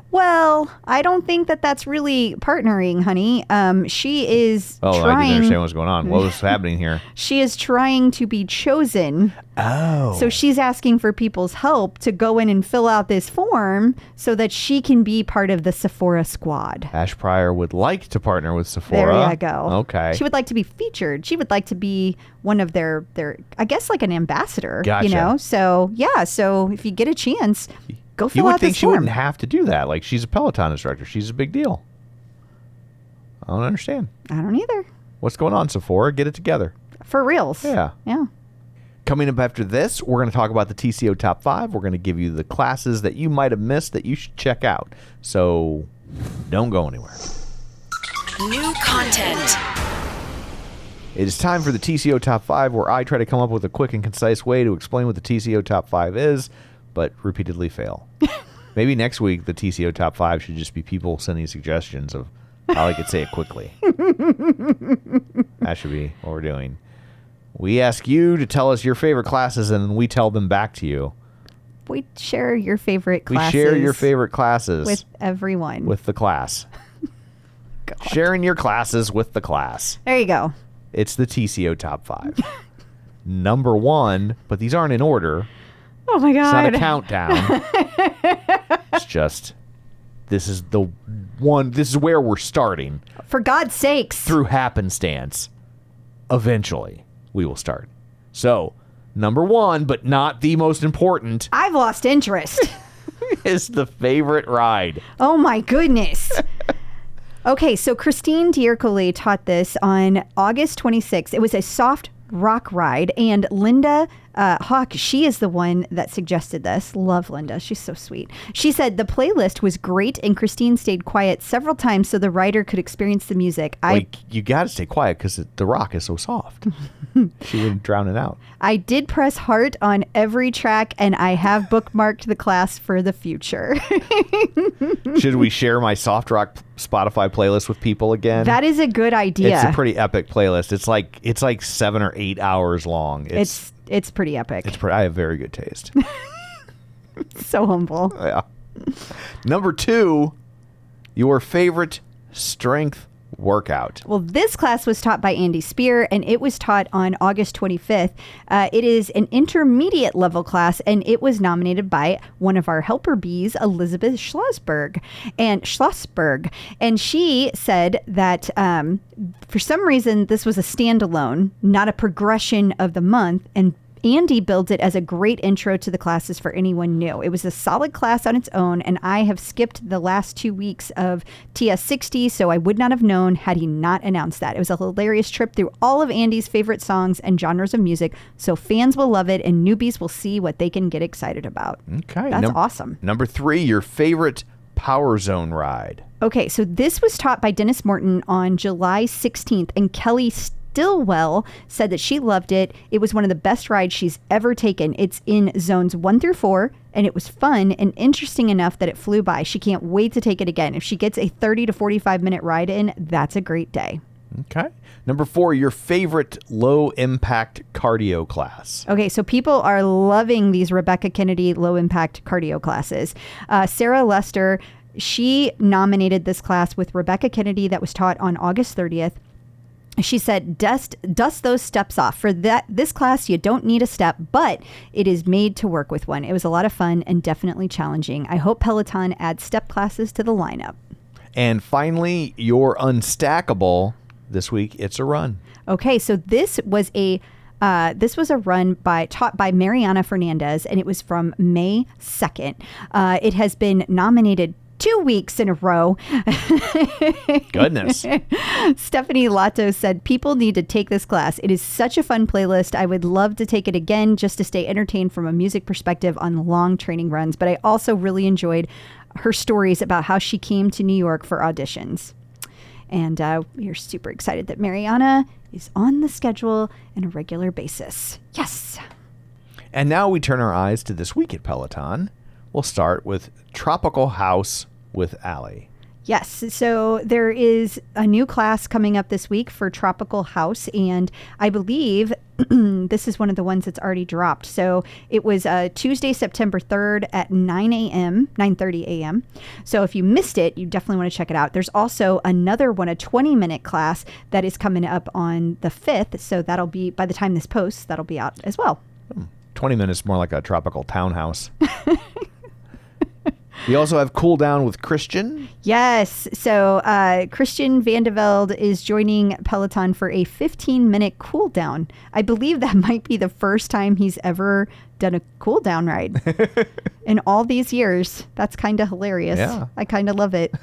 Well, I don't think that that's really partnering, honey. She is Oh, I didn't trying. understand what's going on. What was happening here? She is trying to be chosen. Oh. So she's asking for people's help to go in and fill out this form so that she can be part of the Sephora squad. Ash Pryor would like to partner with Sephora. There you go. Okay. She would like to be featured. She would like to be one of their I guess, like an ambassador. Gotcha. You know? So, yeah. So if you get a chance, go You fill would out think this she form. wouldn't have to do that. Like, she's a Peloton instructor. She's a big deal. I don't understand. I don't either. What's going on, Sephora? Get it together. For reals. Yeah. Yeah. Coming up after this, we're going to talk about the TCO Top 5. We're going to give you the classes that you might have missed that you should check out. So don't go anywhere. New content. It is time for the TCO Top 5, where I try to come up with a quick and concise way to explain what the TCO Top 5 is, but repeatedly fail. Maybe next week the TCO Top 5 should just be people sending suggestions of how I could say it quickly. That should be what we're doing. We ask you to tell us your favorite classes, and then we tell them back to you. We share your favorite classes. We share your favorite classes. With everyone. With the class. Sharing your classes with the class. There you go. It's the TCO Top 5. Number 1, but these aren't in order. Oh my God. It's not a countdown. It's just, this is the one, this is where we're starting. For God's sakes. Through happenstance. Eventually, we will start. So, number 1, but not the most important. I've lost interest. Is the favorite ride. Oh my goodness. Okay, so Christine Diercole taught this on August 26th. It was a soft rock ride, and Linda Hawk, she is the one that suggested this. Love Linda. She's so sweet. She said the playlist was great, and Christine stayed quiet several times so the rider could experience the music. You got to stay quiet because the rock is so soft. She wouldn't drown it out. I did press heart on every track, and I have bookmarked the class for the future. Should we share my soft rock Spotify playlist with people again? That is a good idea. It's a pretty epic playlist. It's like 7 or 8 hours long. It's pretty epic. I have very good taste. So humble. Yeah. Number 2, your favorite strength workout. Well, this class was taught by Andy Spear, and it was taught on August 25th. It is an intermediate level class, and it was nominated by one of our helper bees, Elizabeth Schlossberg. And she said that for some reason, this was a standalone, not a progression of the month, and Andy builds it as a great intro to the classes for anyone new. It was a solid class on its own, and I have skipped the last 2 weeks of TS60, so I would not have known had he not announced that. It was a hilarious trip through all of Andy's favorite songs and genres of music, so fans will love it, and newbies will see what they can get excited about. Okay. That's awesome. Number 3, your favorite Power Zone ride. Okay, so this was taught by Dennis Morton on July 16th, and Kelly Stillwell said that she loved it. It was one of the best rides she's ever taken. It's in zones 1 through 4, and it was fun and interesting enough that it flew by. She can't wait to take it again. If she gets a 30 to 45 minute ride in, that's a great day. Okay. Number 4, your favorite low impact cardio class. Okay, so people are loving these Rebecca Kennedy low impact cardio classes. Sarah Lester, she nominated this class with Rebecca Kennedy that was taught on August 30th. She said, dust those steps off. For this class, you don't need a step, but it is made to work with one. It was a lot of fun and definitely challenging. I hope Peloton adds step classes to the lineup. And finally, your unstackable this week. It's a run. Okay, so this was a run taught by Mariana Fernandez, and it was from May 2nd. It has been nominated 2 weeks in a row. Goodness. Stephanie Lato said, people need to take this class. It is such a fun playlist. I would love to take it again just to stay entertained from a music perspective on long training runs. But I also really enjoyed her stories about how she came to New York for auditions. And we are super excited that Mariana is on the schedule on a regular basis. Yes. And now we turn our eyes to this week at Peloton. We'll start with Tropical House with Allie. Yes. So there is a new class coming up this week for Tropical House, and I believe this is one of the ones that's already dropped. So it was Tuesday, September 3rd at 9:30 a.m. So if you missed it, you definitely want to check it out. There's also another one, a 20-minute class that is coming up on the 5th. So that'll be, by the time this posts, that'll be out as well. 20 minutes more like a tropical townhouse. We also have Cool Down with Christian. Yes. So Christian Vandevelde is joining Peloton for a 15-minute cool down. I believe that might be the first time he's ever done a cool down ride in all these years. That's kind of hilarious. Yeah. I kind of love it.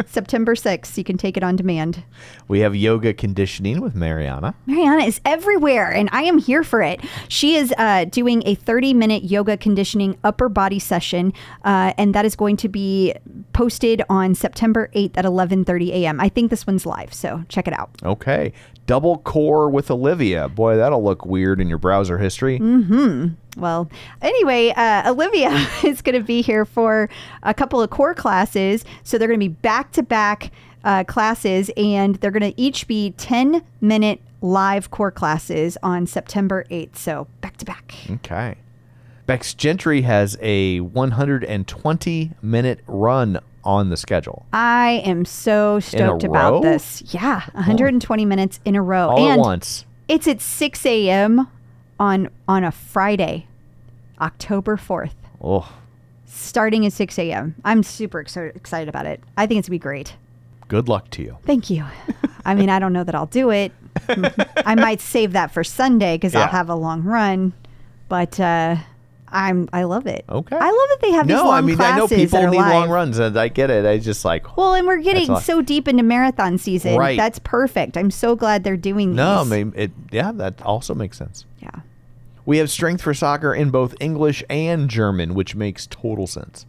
September 6th, you can take it on demand. We have yoga conditioning with Mariana. Mariana is everywhere, and I am here for it. She is doing a 30-minute yoga conditioning upper body session, and that is going to be posted on September 8th at 11:30 a.m. I think this one's live, so check it out. Okay. Double core with Olivia. Boy, that'll look weird in your browser history. Well, anyway, Olivia is going to be here for a couple of core classes. So they're going to be back-to-back classes, and they're going to each be 10-minute live core classes on September 8th. So back-to-back. Okay. Becs Gentry has a 120-minute run on the schedule. I am so stoked row? about this. Yeah, 120 minutes in a row. All and at once. It's at 6 a.m. on a Friday, October 4th. Oh, Starting at 6 a.m. I'm super excited about it. I think it's going to be great. good luck to you. Thank you. I mean, I don't know that I'll do it. I might save that for Sunday because Yeah. I'll have a long run. But I love it. Okay. I love that they have these No, long I mean, classes I know people that are need live. long runs, and I get it. I just like, Well, and we're getting That's so deep into marathon season. Right. That's perfect. I'm so glad they're doing these. no, I mean, that also makes sense. Yeah. We have strength for soccer in both English and German, which makes total sense.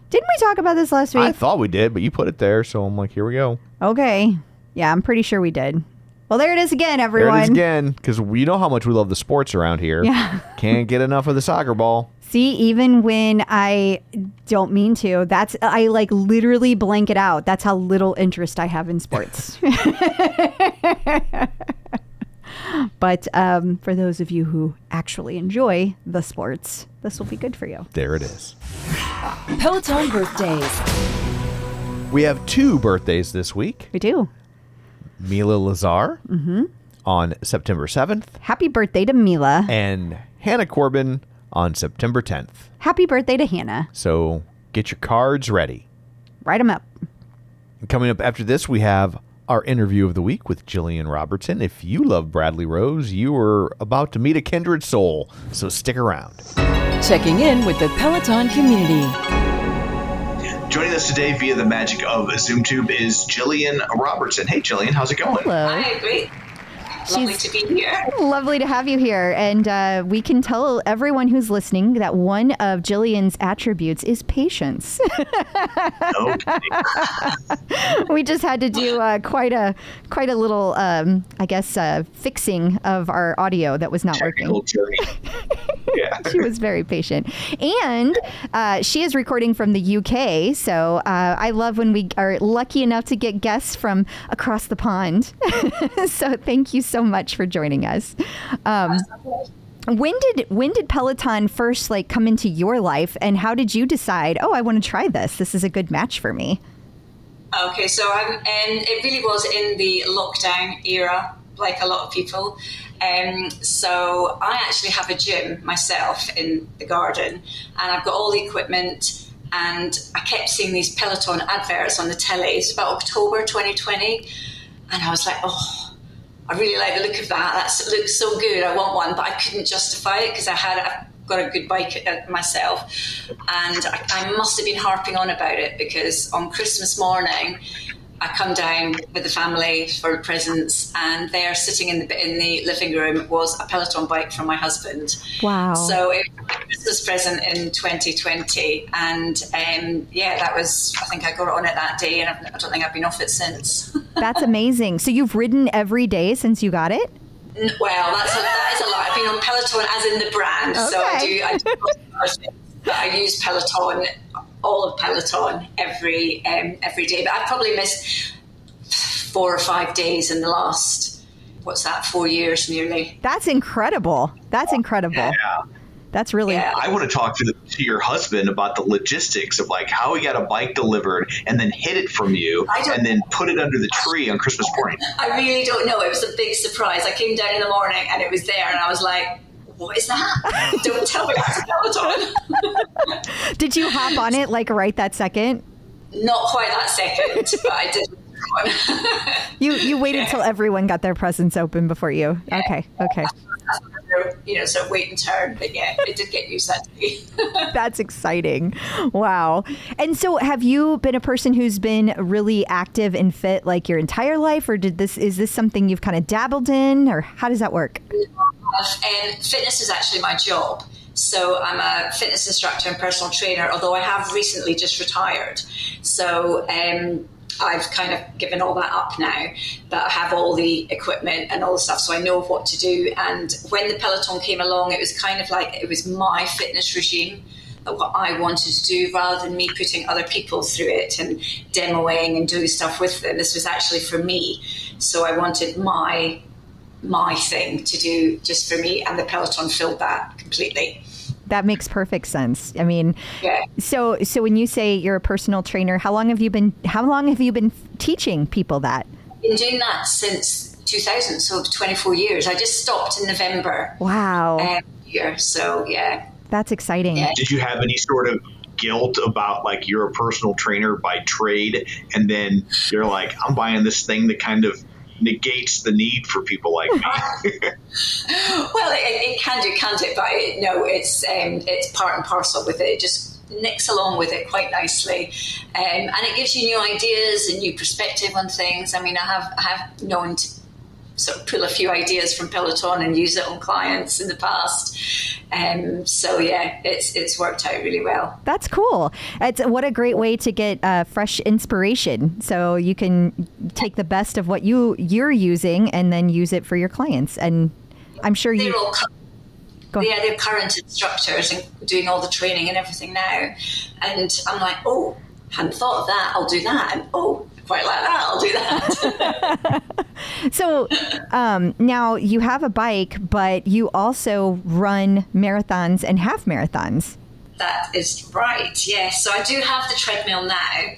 Didn't we talk about this last week? I thought we did, but you put it there, so I'm like, here we go. Okay. Yeah, I'm pretty sure we did. Well, there it is again, There everyone. it is again, because we know how much we love the sports around here. Yeah. Can't get enough of the soccer ball. See, even when I don't mean to, I like literally blank it out. That's how little interest I have in sports. But for those of you who actually enjoy the sports, this will be good for you. There it is. Peloton birthdays. We have 2 birthdays this week. We do. Mila Lazar on September 7th, Happy birthday to Mila. and Hanna Corbin on September 10th. Happy birthday to Hanna. So get your cards ready. Write them up. And coming up after this, we have our interview of the week with Gillian Robertson. If you love Bradley Rose, you are about to meet a kindred soul, so stick around. Checking in with the Peloton community. Joining us today via the magic of ZoomTube is Gillian Robertson. Hey, Gillian, how's it going? Hello. Hi, great. Lovely to be here. Lovely to have you here. And we can tell everyone who's listening that one of Jillian's attributes is patience. Okay. We just had to do quite a little, I guess, fixing of our audio that was not Technical working. Gillian. Yeah. She was very patient. And she is recording from the UK. So I love when we are lucky enough to get guests from across the pond. So thank you so much for joining us. When did Peloton first come into your life, and how did you decide, I want to try this? This is a good match for me. Okay, so it really was in the lockdown era, like a lot of people. So I actually have a gym myself in the garden, and I've got all the equipment, and I kept seeing these Peloton adverts on the telly. It's about October 2020, and I was like, I really like the look of that. That looks so good. I want one, but I couldn't justify it because I've got a good bike myself. And I must have been harping on about it because on Christmas morning, I come down with the family for presents, and there sitting in the living room was a Peloton bike from my husband. Wow. So it was a Christmas present in 2020. And that was, I think I got on it that day, and I don't think I've been off it since. That's amazing. So you've ridden every day since you got it? Well, that is a lot. I've been on Peloton as in the brand. Okay. So I do but I use Peloton, all of Peloton every day. But I've probably missed 4 or 5 days in the last, 4 years nearly. That's incredible. Yeah. That's really I want to talk to your husband about the logistics of how he got a bike delivered and then hid it from you and then put it under the tree on Christmas morning. I really don't know. It was a big surprise. I came down in the morning and it was there, and I was like, what is that? Don't tell me that's a Peloton. Did you hop on it right that second? Not quite that second, but I did You waited till everyone got their presents open before you. Yeah. Okay. So wait and turn. But yeah, it did get used that day. That's exciting. Wow. And so have you been a person who's been really active and fit like your entire life, or is this something you've kind of dabbled in, or how does that work? Fitness is actually my job. So I'm a fitness instructor and personal trainer, although I have recently just retired. So I've kind of given all that up now, but I have all the equipment and all the stuff, so I know what to do. And when the Peloton came along, it was kind of like it was my fitness regime, what I wanted to do, rather than me putting other people through it and demoing and doing stuff with them. This was actually for me. So I wanted my thing to do just for me, and the Peloton filled that completely. That makes perfect sense. I mean, yeah. So when you say you're a personal trainer, how long have you been teaching people that? I've been doing that since 2000, so 24 years. I just stopped in November. Wow. Year, so yeah. That's exciting. Yeah. Did you have any sort of guilt about like you're a personal trainer by trade, and then you're like, I'm buying this thing that kind of negates the need for people like me? Well, it can do, can't it? But it's part and parcel with it. It just nicks along with it quite nicely, and it gives you new ideas and new perspective on things. I mean, I have known to sort of pull a few ideas from Peloton and use it on clients in the past. So yeah, it's worked out really well. That's cool. What a great way to get fresh inspiration. So you can take the best of what you're using and then use it for your clients. And I'm sure they're current instructors and doing all the training and everything now. And I'm like, oh, hadn't thought of that. I'll do that. And oh, quite like that. I'll do that. So now you have a bike, but you also run marathons and half marathons. That is right, yes. So I do have the treadmill now.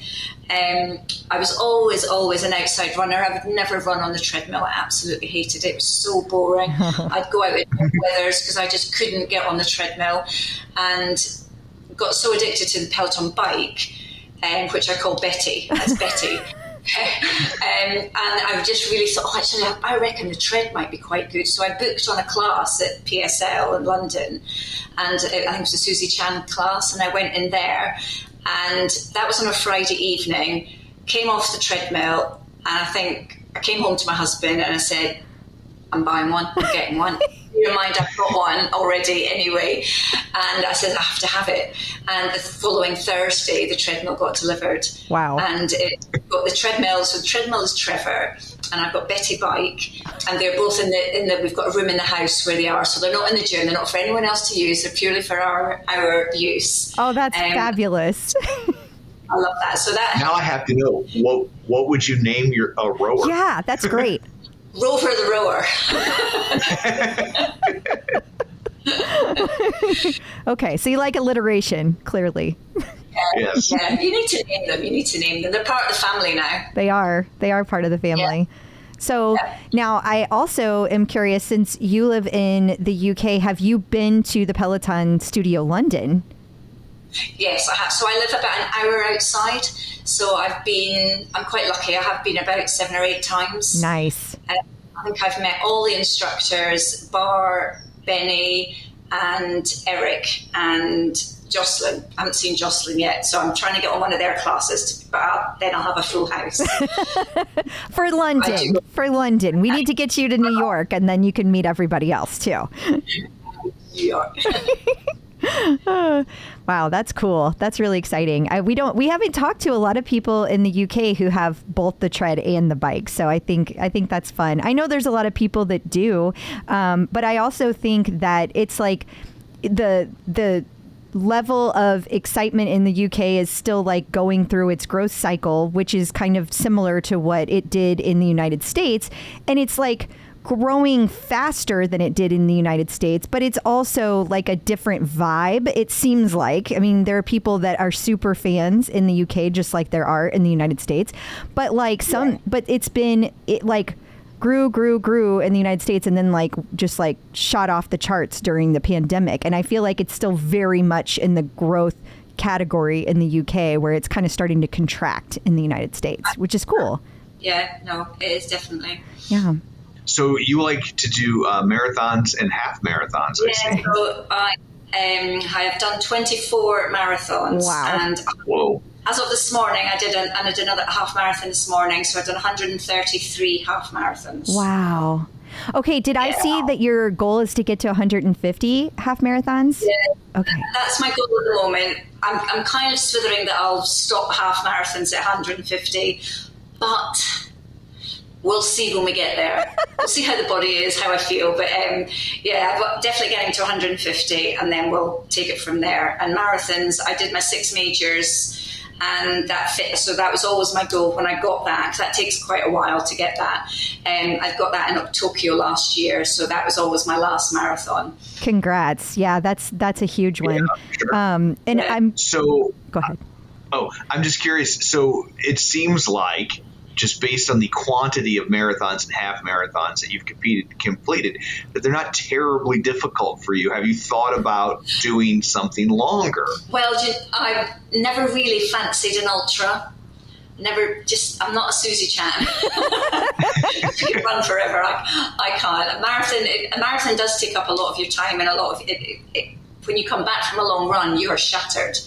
I was always an outside runner. I would never run on the treadmill. I absolutely hated it. It was so boring. I'd go out in weathers because I just couldn't get on the treadmill, and got so addicted to the Peloton bike, which I call Betty. That's Betty. And I just really thought, actually, I reckon the tread might be quite good. So I booked on a class at PSL in London, and I think it was a Susie Chan class, and I went in there, and that was on a Friday evening. Came off the treadmill, and I think I came home to my husband and I said, I'm buying one, I'm getting one. Bear in mind, I've got one already anyway. And I said, I have to have it. And the following Thursday, the treadmill got delivered. Wow. And it got the treadmill. So the treadmill is Trevor, and I've got Betty bike. And they're both in the we've got a room in the house where they are. So they're not in the gym. They're not for anyone else to use. They're purely for our use. Oh, that's fabulous. I love that. So that. Now I have to know, what would you name your rower? Yeah, that's great. Rover the rower. Okay, so you like alliteration, clearly. Yes. Yeah, you need to name them. They're part of the family now. They are part of the family. Yeah. So now I also am curious, since you live in the UK, have you been to the Peloton Studio London? Yes, I have. So I live about an hour outside. So I'm quite lucky. I have been about 7 or 8 times. Nice. I think I've met all the instructors, bar Benny and Eric and Jocelyn. I haven't seen Jocelyn yet, so I'm trying to get on one of their classes, but then I'll have a full house. For London. We need to get you to New York, and then you can meet everybody else too. New York. Wow, that's cool. That's really exciting. We haven't talked to a lot of people in the UK who have both the tread and the bike, so I think that's fun. I know there's a lot of people that do, but I also think that it's like the level of excitement in the UK is still like going through its growth cycle, which is kind of similar to what it did in the United States, and it's like growing faster than it did in the United States, but it's also like a different vibe, it seems like. I mean, there are people that are super fans in the UK, just like there are in the United States, but like but it like grew in the United States, and then like just like shot off the charts during the pandemic. And I feel like it's still very much in the growth category in the UK, where it's kind of starting to contract in the United States, which is cool. Yeah, no, it is definitely. Yeah. So you like to do marathons and half marathons, I see. So I have done 24 marathons. Wow. And Whoa. as of this morning, I did another half marathon this morning. So I've done 133 half marathons. Wow. Okay, did I see that your goal is to get to 150 half marathons? Yeah. Okay. That's my goal at the moment. I'm kind of slithering that I'll stop half marathons at 150, but we'll see when we get there. We'll see how the body is, how I feel. But I'm definitely getting to 150, and then we'll take it from there. And marathons, I did my 6 majors, and that fit. So that was always my goal when I got that, 'cause that takes quite a while to get that. I got that in Tokyo last year, so that was always my last marathon. Congrats. Yeah, that's a huge one. Yeah, sure. Go ahead. I'm just curious. So it seems like, just based on the quantity of marathons and half marathons that you've completed, that they're not terribly difficult for you. Have you thought about doing something longer? Well, I've never really fancied an ultra. I'm not a Susie Chan. You can run forever. I can't. A marathon does take up a lot of your time, and a lot of it. When you come back from a long run, you are shattered.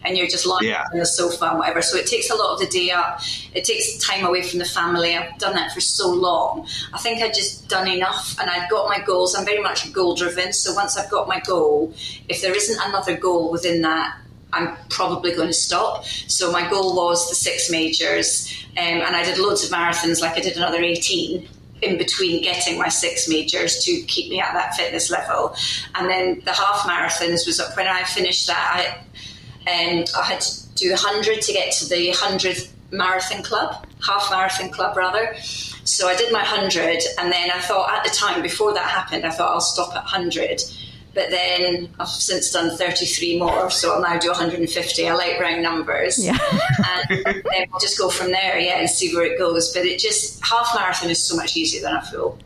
And you're just lying on the sofa and whatever. So it takes a lot of the day up. It takes time away from the family. I've done that for so long. I think I'd just done enough, and I've got my goals. I'm very much goal driven. So once I've got my goal, if there isn't another goal within that, I'm probably going to stop. So my goal was the 6 majors, and I did loads of marathons, like I did another 18 in between getting my 6 majors to keep me at that fitness level. And then the half marathons was when I finished that, I had to do 100 to get to the 100th marathon club, half marathon club rather. So I did my 100, and then I thought at the time before that happened, I thought I'll stop at 100. But then I've since done 33 more, so I'll now do 150. I like round numbers. Yeah. And then we'll just go from there, and see where it goes. But half marathon is so much easier than a full.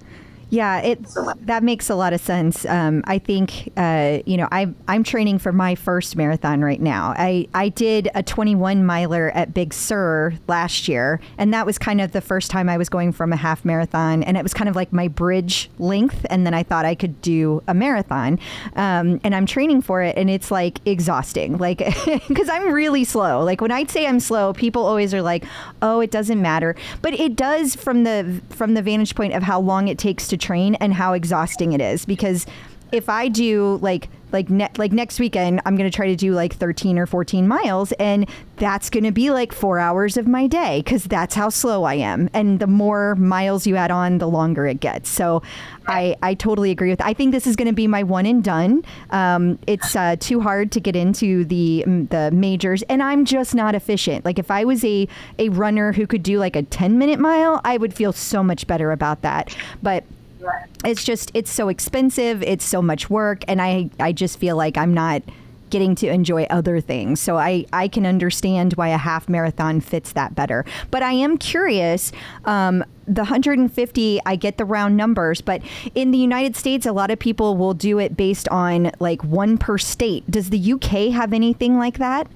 Yeah, that makes a lot of sense. I think, I'm training for my first marathon right now. I did a 21 miler at Big Sur last year, and that was kind of the first time I was going from a half marathon, and it was kind of like my bridge length, and then I thought I could do a marathon, and I'm training for it, and it's like exhausting, like, because I'm really slow. Like when I say I'm slow, people always are like, oh, it doesn't matter, but it does from the vantage point of how long it takes to train and how exhausting it is. Because if I do like next weekend, I'm going to try to do like 13 or 14 miles, and that's going to be like 4 hours of my day, because that's how slow I am. And the more miles you add on, the longer it gets. So I totally agree with that. I think this is going to be my one and done. It's too hard to get into the majors, and I'm just not efficient. Like if I was a runner who could do like a 10-minute mile, I would feel so much better about that. But it's so expensive. It's so much work. And I just feel like I'm not getting to enjoy other things. So I can understand why a half marathon fits that better. But I am curious, the 150, I get the round numbers, but in the United States, a lot of people will do it based on like one per state. Does the UK have anything like that?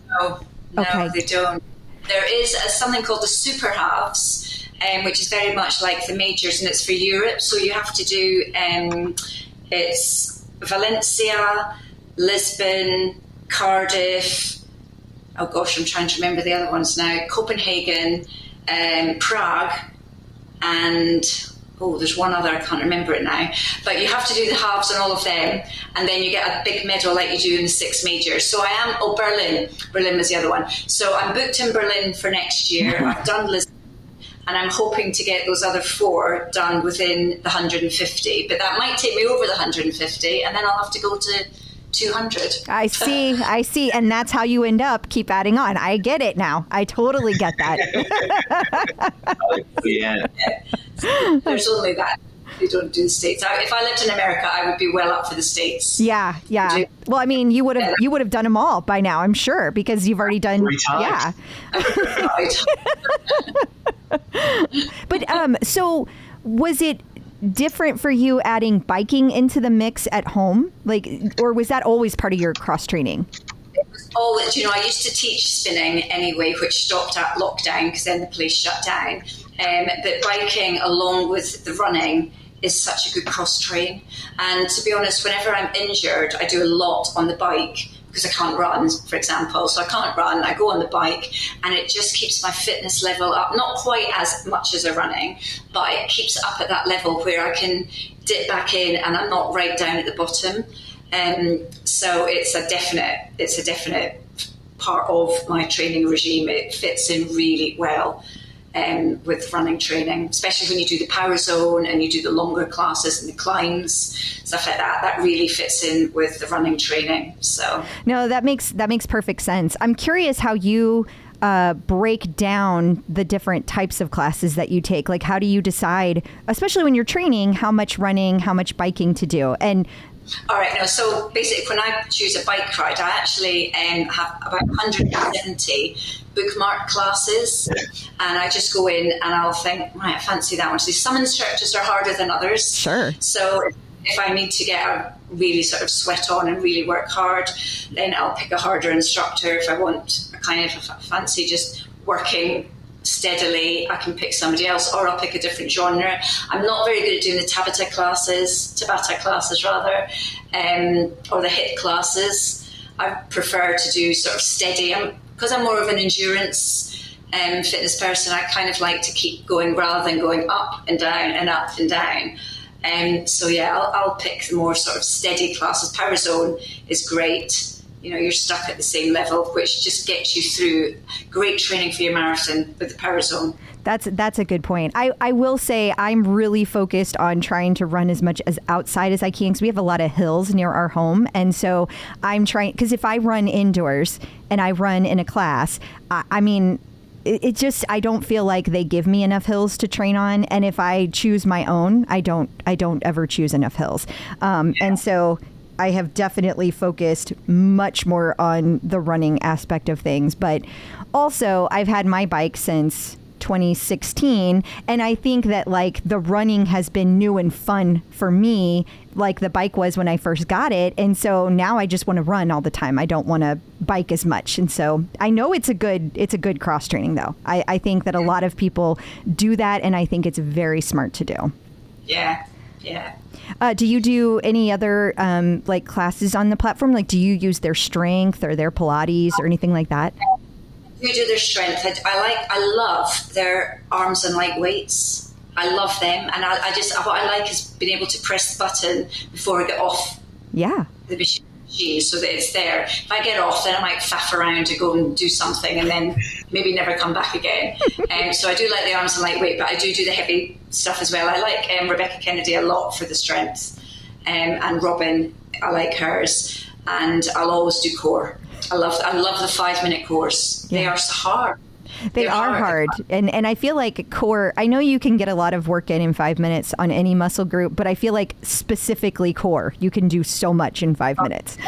No, okay. They don't. There is something called the super halves, which is very much like the majors, and it's for Europe. So you have to do, it's Valencia, Lisbon, Cardiff, oh gosh, I'm trying to remember the other ones now, Copenhagen, Prague, and there's one other, I can't remember it now. But you have to do the halves on all of them, and then you get a big medal like you do in the 6 majors. So Berlin was the other one. So I'm booked in Berlin for next year. I've done Lisbon, and I'm hoping to get those other 4 done within the 150. But that might take me over the 150, and then I'll have to go to 200. I see. And that's how you end up, keep adding on. I get it now. I totally get that. Yeah. There's only that. They don't do the States. If I lived in America, I would be well up for the States. Yeah. Well, I mean, you would have done them all by now, I'm sure, because you've already done. 3 times. Yeah. But so was it different for you adding biking into the mix at home? Or was that always part of your cross training? It was always, I used to teach spinning anyway, which stopped at lockdown because then the place shut down. But biking along with the running is such a good cross train. And to be honest, whenever I'm injured, I do a lot on the bike because I can't run, for example. So I can't run, I go on the bike, and it just keeps my fitness level up. Not quite as much as a running, but it keeps it up at that level where I can dip back in and I'm not right down at the bottom. So it's a definite part of my training regime. It fits in really well with running training, especially when you do the power zone and you do the longer classes and the climbs, stuff like that. That really fits in with the running training. So no, that makes perfect sense. I'm curious how you break down the different types of classes that you take. Like, how do you decide, especially when you're training, how much running, how much biking to do? And all right, now, so basically when I choose a bike ride, I actually have about 170 bookmark classes, and I just go in and I'll think, right, I fancy that one. So some instructors are harder than others. Sure. So if I need to get a really sort of sweat on and really work hard, then I'll pick a harder instructor. If I want a kind of fancy just working steadily, I can pick somebody else, or I'll pick a different genre. I'm not very good at doing the Tabata classes, or the HIIT classes. I prefer to do sort of steady. Because I'm more of an endurance fitness person, I kind of like to keep going rather than going up and down and up and down. So yeah, I'll pick the more sort of steady classes. Power Zone is great. You know, you're stuck at the same level, which just gets you through. Great training for your marathon with the Power Zone. That's a good point. I will say I'm really focused on trying to run as much as outside as I can, because we have a lot of hills near our home. And so I'm trying, because if I run indoors and I run in a class, I mean, it just, I don't feel like they give me enough hills to train on. And if I choose my own, I don't ever choose enough hills. And so I have definitely focused much more on the running aspect of things. But also, I've had my bike since 2016, and I think that like the running has been new and fun for me, like the bike was when I first got it. And so now I just want to run all the time. I don't want to bike as much. And so I know it's a good cross training though. I think that a lot of people do that, and I think it's very smart to do. Yeah. Do you do any other like classes on the platform? Like, do you use their strength or their Pilates or anything like that? We do their strength. I love their arms and light weights. I love them, and I just what I like is being able to press the button before I get off. Yeah. The machine, so that it's there. If I get off, then I might faff around to go and do something, and then maybe never come back again. So I do like the arms and light weight, but I do the heavy stuff as well. I like Rebecca Kennedy a lot for the strength, and Robin, I like hers, and I'll always do core. I love the 5-minute cores. Yeah. They are so hard. They are hard. And I feel like core, I know you can get a lot of work in 5 minutes on any muscle group, but I feel like specifically core, you can do so much in 5 minutes.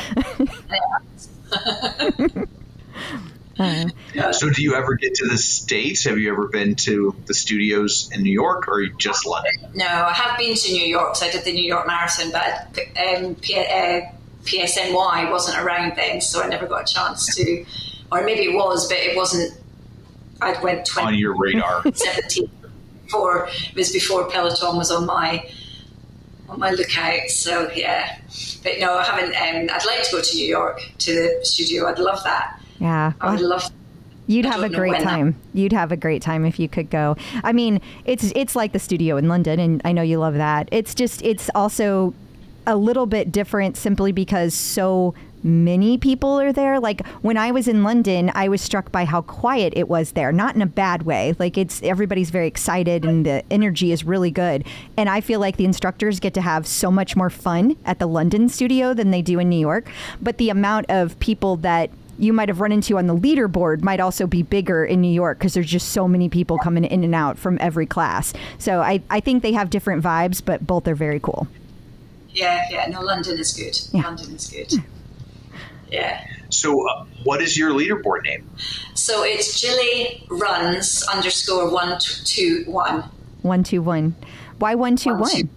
So do you ever get to the States? Have you ever been to the studios in New York, or just London? No, I have been to New York. So I did the New York Marathon, but PSNY wasn't around then, so I never got a chance to, or maybe it was, but it wasn't. I went 20 on your radar. 17 before, it was before Peloton was on my lookout. So yeah, but no, I haven't. I'd like to go to New York to the studio. I'd love that. Yeah, I would love. You'd have a great time. You'd have a great time if you could go. I mean, it's like the studio in London, and I know you love that. It's also a little bit different simply because so many people are there. Like when I was in London, I was struck by how quiet it was there, not in a bad way. Like everybody's very excited and the energy is really good. And I feel like the instructors get to have so much more fun at the London studio than they do in New York. But the amount of people that you might have run into on the leaderboard might also be bigger in New York because there's just so many people coming in and out from every class. So I think they have different vibes, but both are very cool. Yeah. No, London is good. Yeah. London is good. Yeah. So what is your leaderboard name? So it's Gilly Runs _121. 121. Why 121?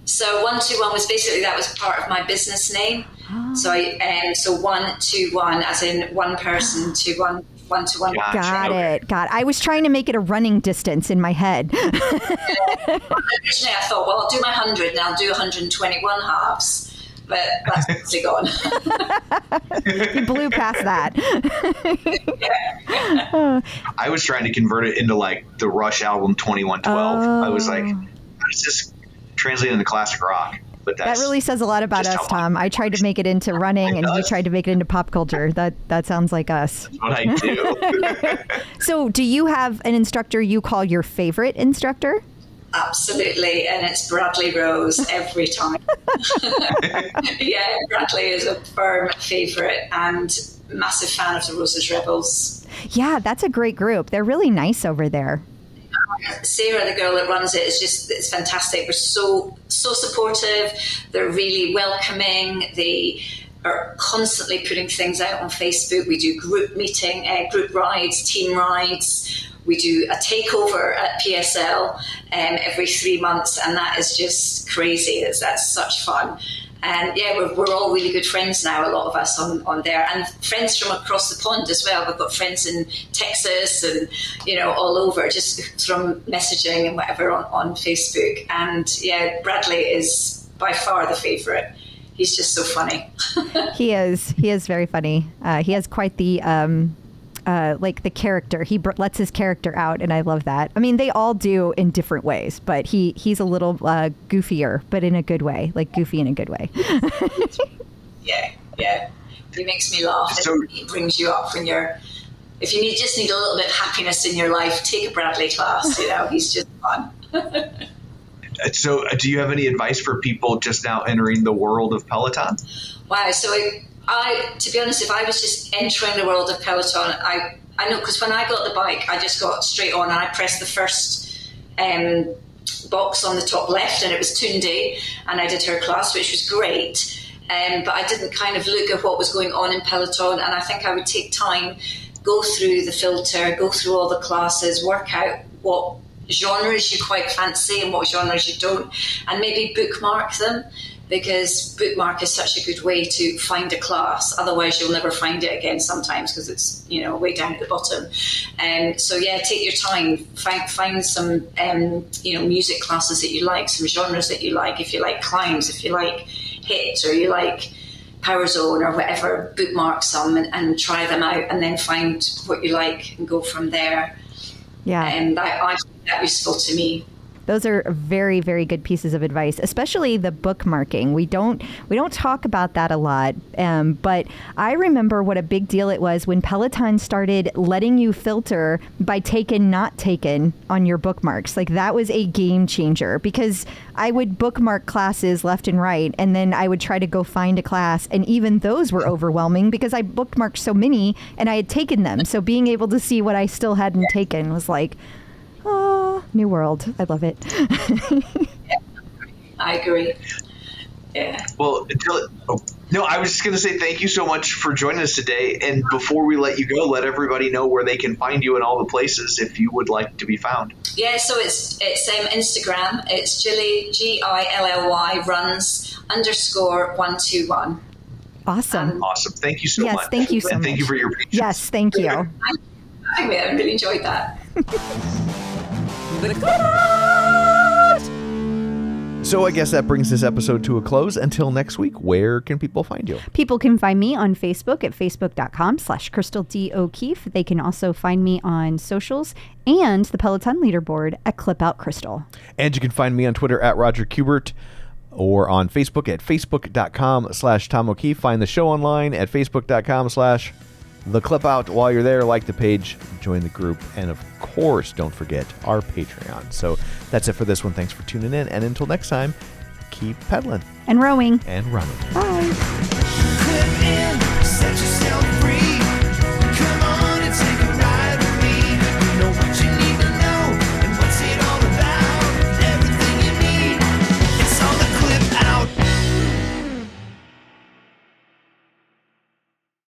So 121 was basically, that was part of my business name. Oh. So 121 as in one person to one one-to-one. Gotcha. Got Okay. it. I was trying to make it a running distance in my head. Originally, I thought, well, I'll do my 100 and I'll do 121 halves. But that's obviously gone. You blew past that. I was trying to convert it into like the Rush album 2112. I was like, how does this translate into classic rock? But That really says a lot about just us, how Tom. I tried to make it into running, and you tried to make it into pop culture. That sounds like us. That's what I do. So, do you have an instructor you call your favorite instructor? Absolutely, and it's Bradley Rose every time. Yeah, Bradley is a firm favourite and massive fan of the Roses Rebels. Yeah, that's a great group. They're really nice over there. Sarah, the girl that runs it, it's fantastic. We're so supportive. They're really welcoming. They are constantly putting things out on Facebook. We do group rides, team rides. We do a takeover at PSL every 3 months, and that is just crazy. That's such fun. And yeah, we're all really good friends now, a lot of us on there, and friends from across the pond as well. We've got friends in Texas and, all over, just from messaging and whatever on Facebook. And yeah, Bradley is by far the favourite. He's just so funny. He is very funny. He has quite the the character. He lets his character out, and I love that. I mean, they all do in different ways, but he's a little goofier, but in a good way, like goofy in a good way. Yeah. He makes me laugh. So- And he brings you up if you just need a little bit of happiness in your life, take a Bradley class. He's just fun. So do you have any advice for people just now entering the world of Peloton? Wow. So to be honest, if I was just entering the world of Peloton, I know, because when I got the bike, I just got straight on and I pressed the first box on the top left, and it was Tunde, and I did her class, which was great. But I didn't kind of look at what was going on in Peloton, and I think I would take time, go through the filter, go through all the classes, work out what genres you quite fancy and what genres you don't, and maybe bookmark them, because bookmark is such a good way to find a class. Otherwise, you'll never find it again sometimes, because it's way down at the bottom. So yeah, take your time, find some music classes that you like, some genres that you like. If you like climbs, if you like Hiits, or you like Power Zone or whatever, bookmark some and try them out, and then find what you like and go from there. Yeah. And I find that useful to me. Those are very, very good pieces of advice, especially the bookmarking. We don't talk about that a lot, but I remember what a big deal it was when Peloton started letting you filter by taken, not taken on your bookmarks. Like, that was a game changer, because I would bookmark classes left and right, and then I would try to go find a class, and even those were overwhelming because I bookmarked so many and I had taken them. So being able to see what I still hadn't taken was like, oh, new world. I love it. I agree. Yeah. Well, I was just going to say thank you so much for joining us today. And before we let you go, let everybody know where they can find you in all the places if you would like to be found. Yeah, so it's Instagram. It's Gilly, Gilly runs _121. Awesome. Awesome. Thank you so much. Yes, thank you so and much. thank you for your patience. Yes, thank you. I really enjoyed that. So I guess that brings this episode to a close. Until next week, where can people find you? People can find me on Facebook at facebook.com/Crystal D. O'Keefe. They can also find me on socials and the Peloton leaderboard at ClipOutCrystal. And you can find me on Twitter at Roger Kubert, or on Facebook at facebook.com/Tom O'Keefe. Find the show online at facebook.com/The Clip Out. While you're there, like the page, join the group, and of course, don't forget our Patreon. So that's it for this one. Thanks for tuning in, and until next time, keep pedaling And rowing. and running. Bye. Clip in, set yourself